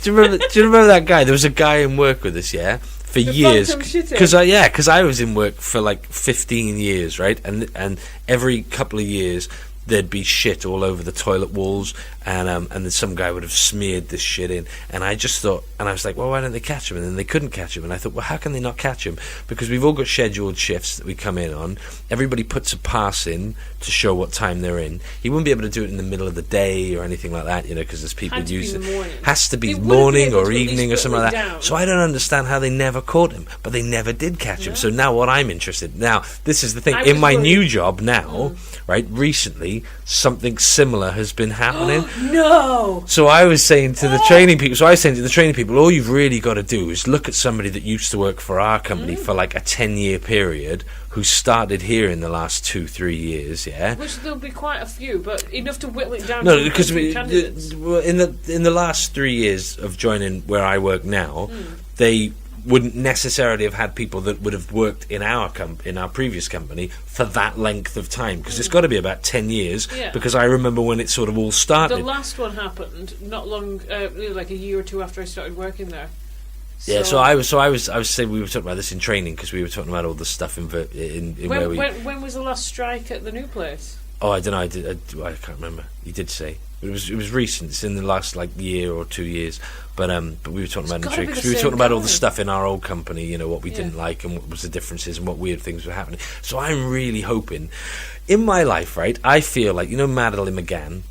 do you remember that guy? There was a guy in work with us, yeah, for years. Because I was in work for like 15 years, right? And every couple of years there'd be shit all over the toilet walls, and then some guy would have smeared this shit in, and I just thought, and I was like, well, why don't they catch him? And then they couldn't catch him, and I thought, well, how can they not catch him? Because we've all got scheduled shifts that we come in on. Everybody puts a pass in to show what time they're in. He wouldn't be able to do it in the middle of the day or anything like that, because there's people who use it. Has to be morning or evening or something like that. So I don't understand how they never caught him, but they never did catch him. So now what I'm interested now, this is the thing, in my new job now, right, recently something similar has been happening. No. So I was saying to the training people, all you've really got to do is look at somebody that used to work for our company for like a 10-year period, who started here in the last 2-3 years, yeah. Which there'll be quite a few, but enough to whittle it down. No, because in the last 3 years of joining where I work now, they wouldn't necessarily have had people that would have worked in our previous company for that length of time, because it's got to be about 10 years, because I remember when it sort of all started. The last one happened not long, like a year or two after I started working there. Yeah, so I was saying, we were talking about this in training, because we were talking about all the stuff in where we... When was the last strike at the new place? Oh, I don't know. I can't remember. You did say it was recent. It's in the last like year or 2 years. But we were talking about because we were talking about all the stuff in our old company. What we didn't like and what was the differences and what weird things were happening. So I'm really hoping in my life, right? I feel like Madeline McCann.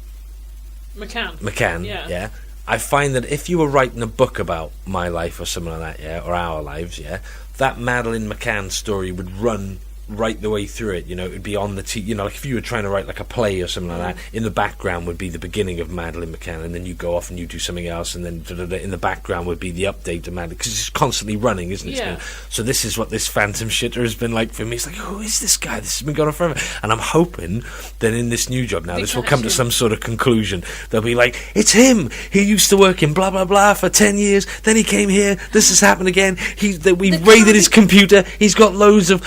Yeah. I find that if you were writing a book about my life or something like that, yeah, or our lives, yeah, that Madeleine McCann story would run right the way through it. It would be on the like if you were trying to write like a play or something like that, in the background would be the beginning of Madeleine McCann, and then you go off and you do something else, and then in the background would be the update to Madeleine, because it's constantly running, isn't it? Yeah. So this is what this phantom shitter has been like for me. It's like, who is this guy? This has been going on forever, and I'm hoping that in this new job now, this will come to some sort of conclusion. They'll be like, it's him. He used to work in blah blah blah for 10 years. Then he came here. This has happened again. We raided his computer. He's got loads of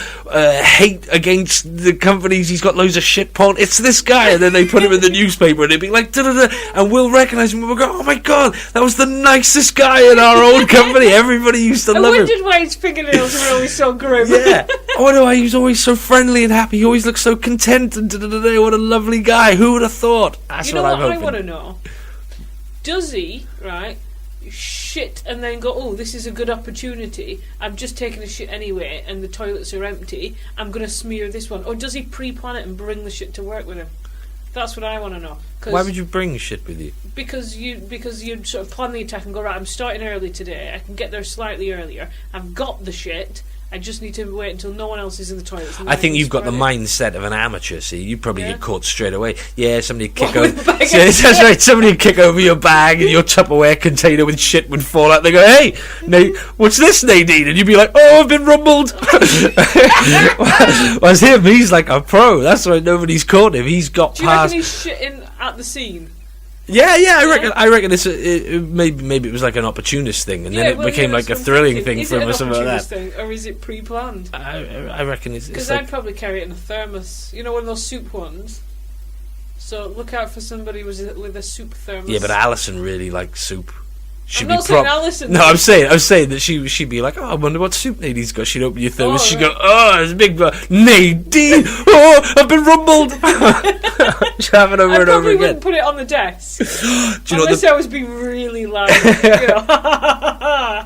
hate against the companies. He's got loads of shit porn. It's this guy. And then they put him in the newspaper, and it'd be like, da-da-da, and we'll recognise him, and we'll go, oh my god, that was the nicest guy in our old company. Everybody used to love him. I wondered why his fingernails were always so grim. Yeah. I wonder why he was always so friendly and happy. He always looked so content, and da-da-da-da. What a lovely guy. Who would have thought? That's what I'm hoping. I want to know. Does he, right, shit and then go, oh, this is a good opportunity, I'm just taking a shit anyway and the toilets are empty, I'm going to smear this one? Or does he pre-plan it and bring the shit to work with him? That's what I want to know. Why would you bring shit with you? Because you sort of plan the attack and go, right, I'm starting early today, I can get there slightly earlier, I've got the shit, I just need to wait until no one else is in the toilets. I think you've got the mindset of an amateur. See, you probably get caught straight away. Yeah, somebody would kick over. That's right. Somebody would kick over your bag, and your Tupperware container with shit would fall out. They go, "Hey, what's this, Nadine?" And you'd be like, "Oh, I've been rumbled." Whereas him, he's like a pro. That's why nobody's caught him. He's got Do you past. reckon he's shitting at the scene? Yeah, I reckon it's maybe it was like an opportunist thing, and then it became like a thrilling thing for him or something like that. Thing, or is it pre-planned? I reckon it's because like, I'd probably carry it in a thermos. You know, one of those soup ones. So look out for somebody with a soup thermos. Yeah, but Alison really likes soup. I'm not saying Alison. No, I'm saying that she'd be like, oh, I wonder what soup Nadine's got. She'd open your thermos. She'd go, oh, it's a big Nadine. Oh, I've been rumbled. She'd have it over and over again. I probably wouldn't put it on the desk. Do you unless I was being really loud,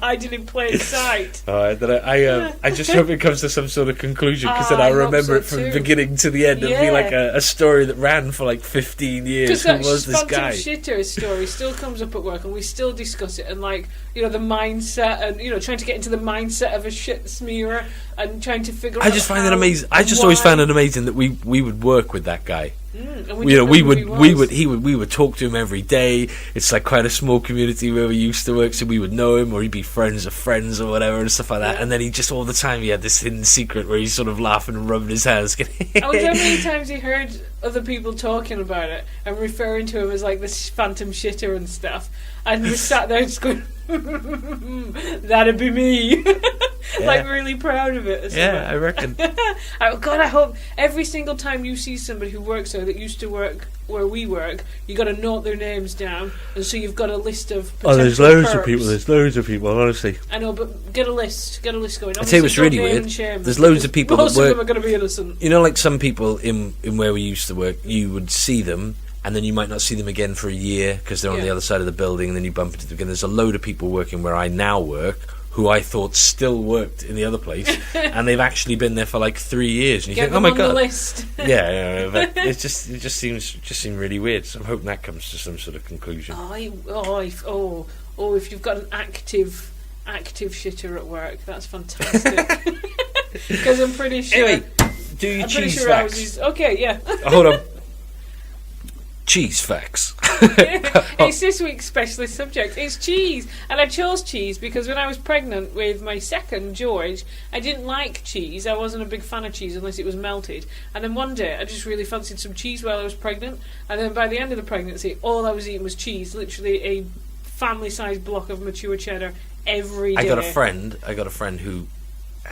hiding in plain sight. I just hope it comes to some sort of conclusion, because then I remember it from the beginning to the end. It'll be like a story that ran for like 15 years. Who was this guy? Because that shitter story still comes up at work, and we still discuss it, and like, you know, the mindset, and you know, trying to get into the mindset of a shit smearer and trying to figure out. I just find it amazing. I just always found it amazing that we would work with that guy. And we would talk to him every day. It's like quite a small community where we used to work, so we would know him, or he'd be friends of friends or whatever and stuff like that. And then he just all the time he had this hidden secret where he's sort of laughing and rubbing his hands. I wonder how many times he heard other people talking about it and referring to him as like this phantom shitter and stuff, and we sat there just going, that'd be me. Like really proud of it. Yeah, I reckon. Oh God, I hope every single time you see somebody who works there that used to work where we work, you got to note their names down, and so you've got a list of potential there's loads perps. of people. There's loads of people, honestly. I know, but get a list going. I tell you what's really weird. There's loads of people most that work. Of them are going to be innocent. You know, like some people in where we used to work, you would see them, and then you might not see them again for a year because they're on the other side of the building, and then you bump into them again. There's a load of people working where I now work who I thought still worked in the other place, and they've actually been there for like 3 years. And you think, oh my God, the list. yeah, but it just seemed really weird. So I'm hoping that comes to some sort of conclusion. If you've got an active shitter at work, that's fantastic. Because I'm pretty sure. Anyway, do your cheese facts. Okay, yeah. Hold on. Cheese facts. It's this week's specialist subject. It's cheese, and I chose cheese because when I was pregnant with my second George, I didn't like cheese. I wasn't a big fan of cheese unless it was melted. And then one day, I just really fancied some cheese while I was pregnant. And then by the end of the pregnancy, all I was eating was cheese. Literally a family-sized block of mature cheddar every day. I got a friend who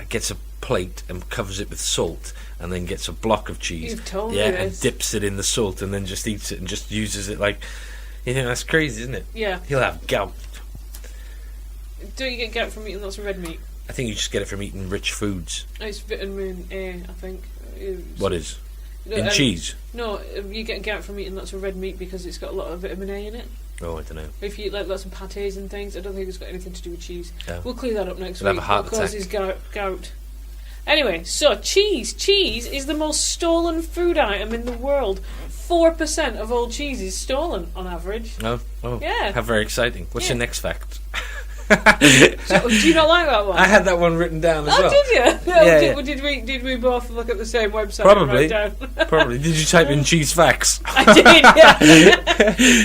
gets a plate and covers it with salt, and then gets a block of cheese. You've told me this. And dips it in the salt, and then just eats it and just uses it like, that's crazy, isn't it? Yeah. He'll have gout. Don't you get gout from eating lots of red meat? I think you just get it from eating rich foods. It's vitamin A, I think. What is? In cheese? No, you get gout from eating lots of red meat because it's got a lot of vitamin A in it. Oh, I don't know. If you eat like lots of pâtés and things, I don't think it's got anything to do with cheese. Oh. We'll clear that up next You'll week. Have a heart what causes gout. Anyway, so cheese. Cheese is the most stolen food item in the world. 4% of all cheese is stolen on average. Oh, yeah. How very exciting. What's your next fact? So, do you not like that one? I had that one written down as well. Did you? Yeah. Did we both look at the same website? Probably. And write down? Probably. Did you type in cheese facts? I did,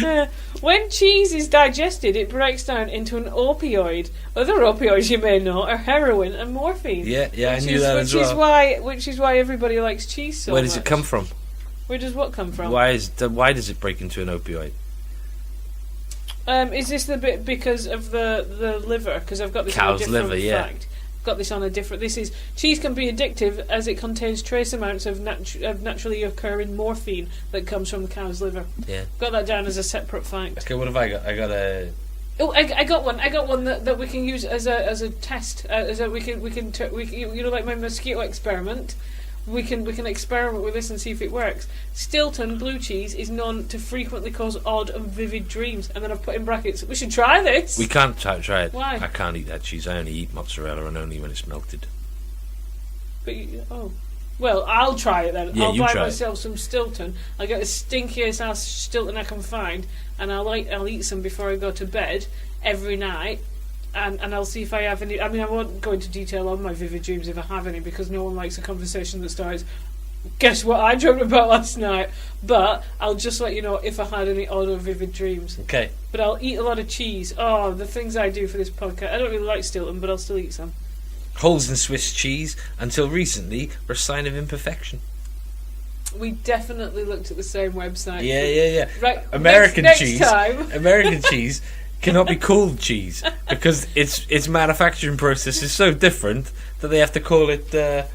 yeah. When cheese is digested, it breaks down into an opioid. Other opioids you may know are heroin and morphine. Yeah, I knew that as well. Which is why everybody likes cheese so much. Where does it come from? Where does what come from? Why does it break into an opioid? Is this the bit because of the liver? Because I've got this cow's on a different liver, yeah. fact. Got this on a different. This is cheese can be addictive as it contains trace amounts of naturally occurring morphine that comes from the cow's liver. Yeah, got that down as a separate fact. Okay, what have I got? I got a. Oh, I got one. I got one that we can use as a test. You know, like my mosquito experiment. we can experiment with this and see if it works. Stilton blue cheese is known to frequently cause odd and vivid dreams. And then I've put in brackets, we should try this. We can't try it. Why? I can't eat that cheese. I only eat mozzarella, and only when it's melted. But well, I'll try it then. Yeah, I'll you buy try myself some Stilton. I'll get the stinkiest ass Stilton I can find, and I'll eat some before I go to bed every night. And I'll see if I have any. I mean, I won't go into detail on my vivid dreams if I have any, because no one likes a conversation that starts, guess what I dreamt about last night. But I'll just let you know if I had any odd or vivid dreams. Okay. But I'll eat a lot of cheese. Oh, the things I do for this podcast. I don't really like Stilton, but I'll still eat some. Holes in Swiss cheese, until recently, were a sign of imperfection. We definitely looked at the same website. Yeah. Right. American next cheese. Time. American cheese cannot be called cheese because its manufacturing process is so different that they have to call it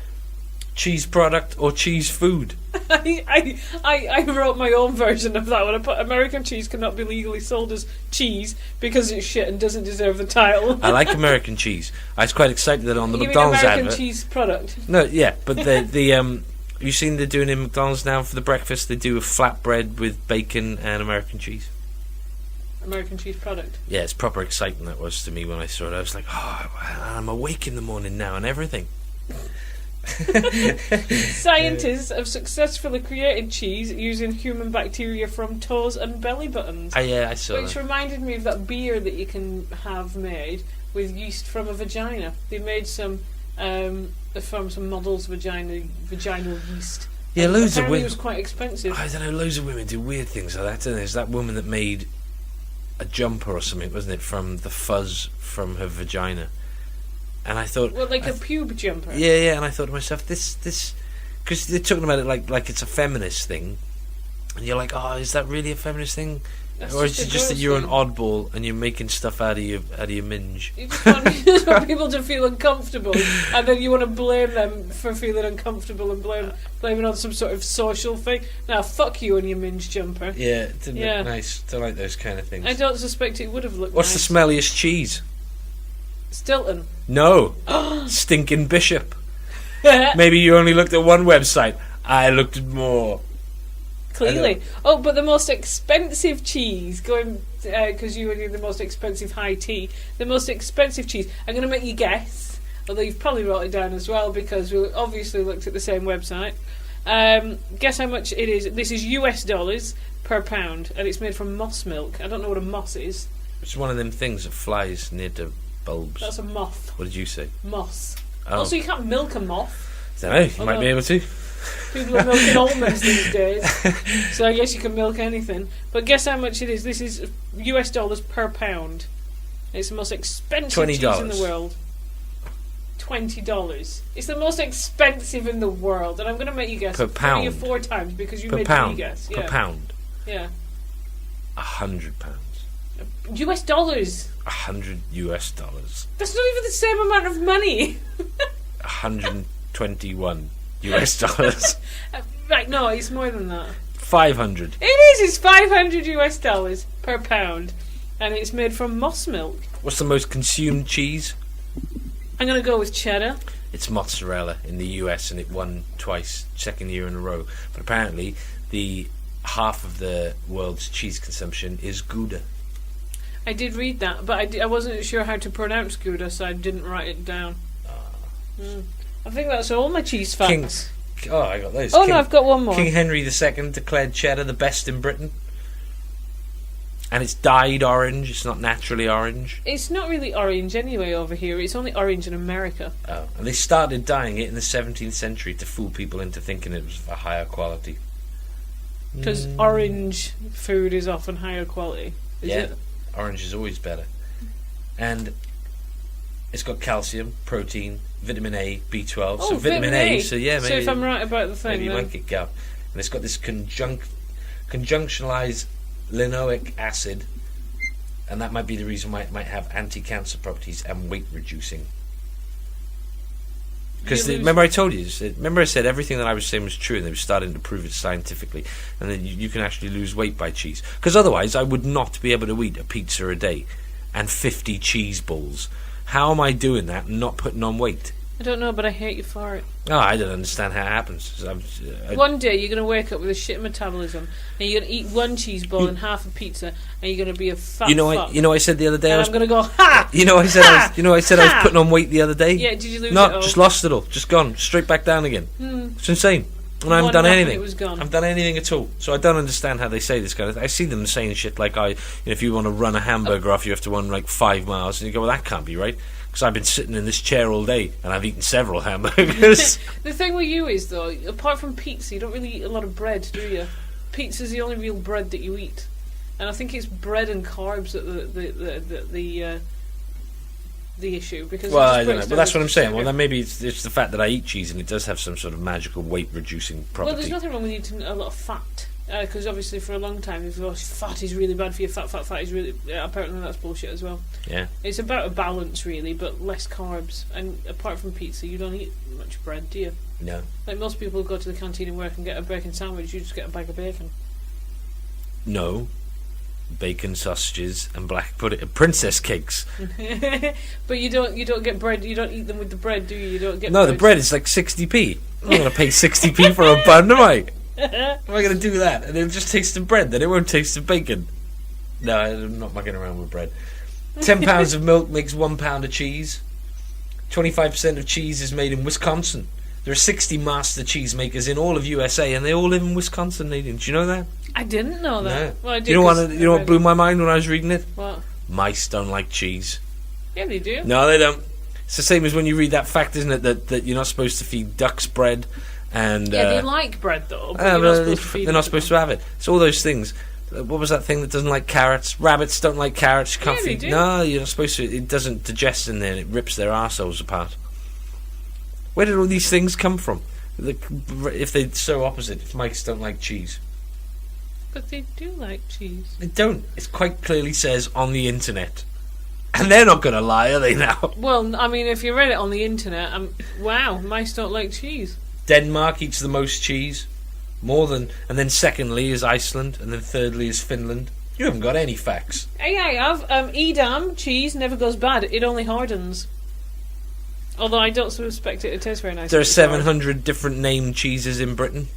cheese product or cheese food. I wrote my own version of that one. I put American cheese cannot be legally sold as cheese because it's shit and doesn't deserve the title. I like American cheese. I was quite excited that on the You McDonald's mean American advert. cheese product? No, yeah, but you've seen they're doing in McDonald's now for the breakfast. They do a flatbread with bacon and American cheese. American cheese product. Yeah, it's proper exciting that was to me when I saw it. I was like, I'm awake in the morning now and everything. Scientists have successfully created cheese using human bacteria from toes and belly buttons. I saw Which that. reminded me of that beer that you can have made with yeast from a vagina. They made some from some models' vaginal yeast. Yeah, loads of Apparently women. it was quite expensive. I don't know, loads of women do weird things like that, don't they? There's that woman that made a jumper or something, wasn't it, from the fuzz from her vagina. And I thought... Well, like a pube jumper. Yeah, and I thought to myself, this... Because they're talking about it like it's a feminist thing. And you're like, is that really a feminist thing? That's Or is it just that girl's you're an thing. oddball and you're making stuff out of your minge? You just want people to feel uncomfortable, and then you want to blame them for feeling uncomfortable and blame it on some sort of social thing. Now, fuck you and your minge jumper. Yeah, it didn't Yeah. look nice. Don't like those kind of things. I don't suspect it would have looked What's nice. the smelliest cheese? Stilton. No. Stinking Bishop. Maybe you only looked at one website. I looked at more. Clearly. Oh, but the most expensive cheese, because you were the most expensive high tea, the most expensive cheese, I'm going to make you guess, although you've probably wrote it down as well because we obviously looked at the same website. Guess how much it is. This is US dollars per pound, and it's made from moss milk. I don't know what a moss is. It's one of them things that flies near to bulbs. That's a moth. What did you say? Moss. Oh. Also, you can't milk a moth. Don't know, you might be able to. People are milking almonds these days, so I guess you can milk anything. But guess how much it is. This is US dollars per pound. It's the most expensive cheese in the world. $20. It's the most expensive in the world, and I'm going to make you guess Per 3 or pound? 4 times because you Per made pound. me guess. Per Yeah. pound. Yeah. £100. US dollars. $100 US. That's not even the same amount of money. 121 US dollars. Right, no, it's more than that. 500. It is. It's 500 US dollars per pound, and it's made from moss milk. What's the most consumed cheese? I'm going to go with cheddar. It's mozzarella in the US, and it won twice, second year in a row. But apparently, the half of the world's cheese consumption is Gouda. I did read that, but I wasn't sure how to pronounce Gouda, so I didn't write it down. I think that's all my cheese facts. I got those. No, I've got one more. King Henry II declared cheddar the best in Britain. And it's dyed orange, it's not naturally orange. It's not really orange anyway over here. It's only orange in America. Oh, and they started dyeing it in the 17th century to fool people into thinking it was of a higher quality. Because orange food is often higher quality. Is Yeah, it? orange is always better. And it's got calcium, protein, vitamin A, B12. Oh, so vitamin A, so yeah, maybe, So if I'm right about the thing, maybe you then might get gout. And it's got this conjunctionalized linoleic acid, and that might be the reason why it might have anti-cancer properties and weight reducing. Because remember I told you, remember I said everything that I was saying was true, and they were starting to prove it scientifically, and then you can actually lose weight by cheese. Because otherwise I would not be able to eat a pizza a day and 50 cheese balls. How am I doing that and not putting on weight? I don't know, but I hate you for it. No, I don't understand how it happens. One day you're going to wake up with a shit metabolism, and you're going to eat one cheese ball and half a pizza, and you're going to be a fat fuck. You know, I said the other day. And I'm going to go, ha! You know, I said. I was putting on weight the other day. Yeah, did you lose it No, all? just lost it all. Just gone straight back down again. It's insane. And I haven't done anything. It was gone. I haven't done anything at all. So I don't understand how they say this kind of thing. I see them saying shit like, if you want to run a hamburger off, you have to run like 5 miles. And you go, well, that can't be right. Because I've been sitting in this chair all day and I've eaten several hamburgers. The thing with you is, though, apart from pizza, you don't really eat a lot of bread, do you? Pizza's the only real bread that you eat. And I think it's bread and carbs that the issue. Because I don't know. But that's what I'm saying. Well, then maybe it's the fact that I eat cheese and it does have some sort of magical weight-reducing property. Well, there's nothing wrong with eating a lot of fat. Because obviously for a long time you've thought fat is really bad for you, fat is really... apparently that's bullshit as well. Yeah. It's about a balance really, but less carbs. And apart from pizza, you don't eat much bread, do you? No. Like most people go to the canteen and work and get a bacon sandwich, you just get a bag of bacon. No. Bacon, sausages and black pudding, princess cakes. But you don't get bread, you don't eat them with the bread, do you? You don't get No, bread. the bread is like 60p. I'm not going to pay 60p for a bun, am I? Am I going to do that? And it'll just taste of bread, then it won't taste of bacon. No, I'm not mucking around with bread. 10 pounds of milk makes 1 pound of cheese. 25% of cheese is made in Wisconsin. There are 60 master cheesemakers in all of USA, and they all live in Wisconsin. Did you know that? I didn't know that. No. Well, I did. You know what blew my mind when I was reading it? What? Mice don't like cheese. Yeah, they do. No, they don't. It's the same as when you read that fact, isn't it? That you're not supposed to feed ducks bread. And yeah, they like bread though. But they're not supposed to have it. It's all those things. What was that thing that doesn't like carrots? Rabbits don't like carrots. You can't feed. They do. No, you're not supposed to. It doesn't digest in there. It rips their arseholes apart. Where did all these things come from? If they're so opposite, if mice don't like cheese. But they do like cheese. They don't. It quite clearly says on the internet. And they're not going to lie, are they now? Well, I mean, if you read it on the internet, wow, mice don't like cheese. Denmark eats the most cheese. And then secondly is Iceland, and then thirdly is Finland. You haven't got any facts. Hey, I have. Edam, cheese never goes bad. It only hardens. Although I don't suspect it to taste very nice. There are 700 different named cheeses in Britain.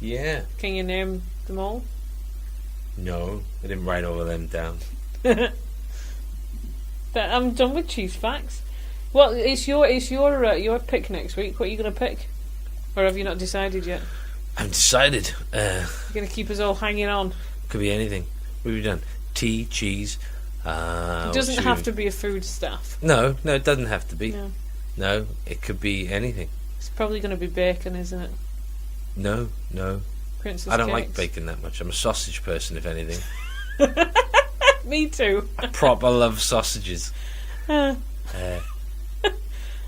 Yeah. Can you name them all? No, I didn't write all of them down. But I'm done with cheese facts. Well, it's your pick next week. What are you going to pick? Or have you not decided yet? I've decided. You're going to keep us all hanging on. Could be anything. What have you done? Tea, cheese. It doesn't have to be a food stuff. No, it doesn't have to be. No, it could be anything. It's probably going to be bacon, isn't it? No. Princess I don't cakes. like bacon that much. I'm a sausage person, if anything. Me too. I proper love sausages.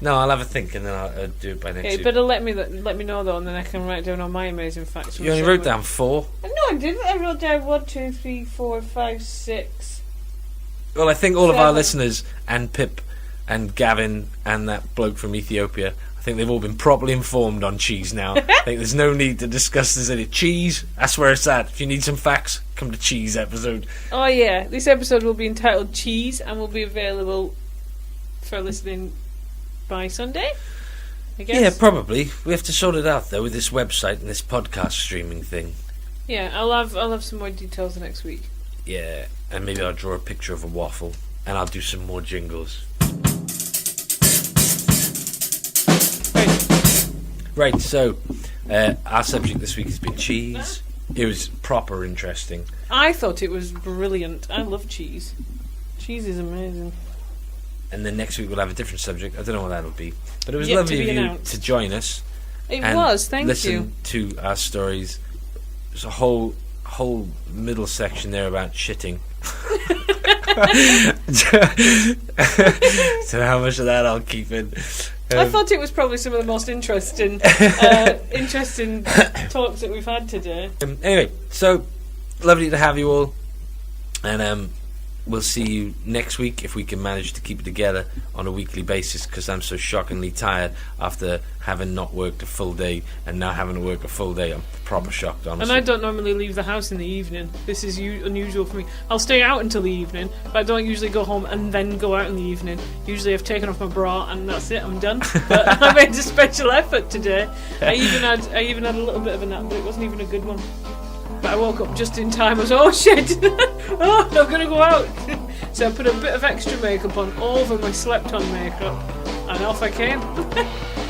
No, I'll have a think and then I'll do it by next week. Better let me know though, and then I can write down all my amazing facts. You only wrote down 4. No, I didn't. I wrote down 1, 2, 3, 4, 5, 6. Well, I think all 7. of our listeners and Pip and Gavin and that bloke from Ethiopia, I think they've all been properly informed on cheese now. I think there's no need to discuss this any cheese. That's where it's at. If you need some facts, come to cheese episode. Oh yeah, this episode will be entitled Cheese and will be available for listening by Sunday, I guess. Yeah, probably. We have to sort it out though with this website and this podcast streaming thing. Yeah, I'll have some more details next week. Yeah, and maybe I'll draw a picture of a waffle and I'll do some more jingles. Right, so our subject this week has been cheese. It was proper interesting. I thought it was brilliant. I love cheese. Cheese is amazing. And then next week we'll have a different subject. I don't know what that'll be. But it was Yet lovely to be of you announced. to join us. It and was, thank listen you. to our stories. There's a whole middle section there about shitting. So how much of that I'll keep in. I thought it was probably some of the most interesting talks that we've had today. Anyway, so lovely to have you all. And we'll see you next week if we can manage to keep it together on a weekly basis, because I'm so shockingly tired after having not worked a full day and now having to work a full day. I'm proper shocked, honestly. And I don't normally leave the house in the evening. This is unusual for me. I'll stay out until the evening, but I don't usually go home and then go out in the evening. Usually I've taken off my bra and that's it, I'm done. But I made a special effort today. I even had a little bit of a nap, but it wasn't even a good one. But I woke up just in time. I was oh shit! Oh, I'm gonna go out. So I put a bit of extra makeup on over my slept-on makeup, and off I came.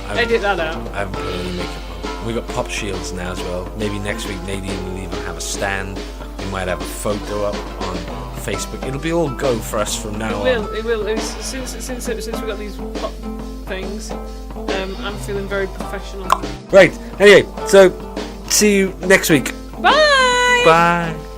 Edit that out. I haven't put any makeup on. We got pop shields now as well. Maybe next week Nadine will even have a stand. We might have a photo up on Facebook. It'll be all go for us from now on. It will. Since we got these pop things, I'm feeling very professional. Right. Anyway, so see you next week. Bye. Bye.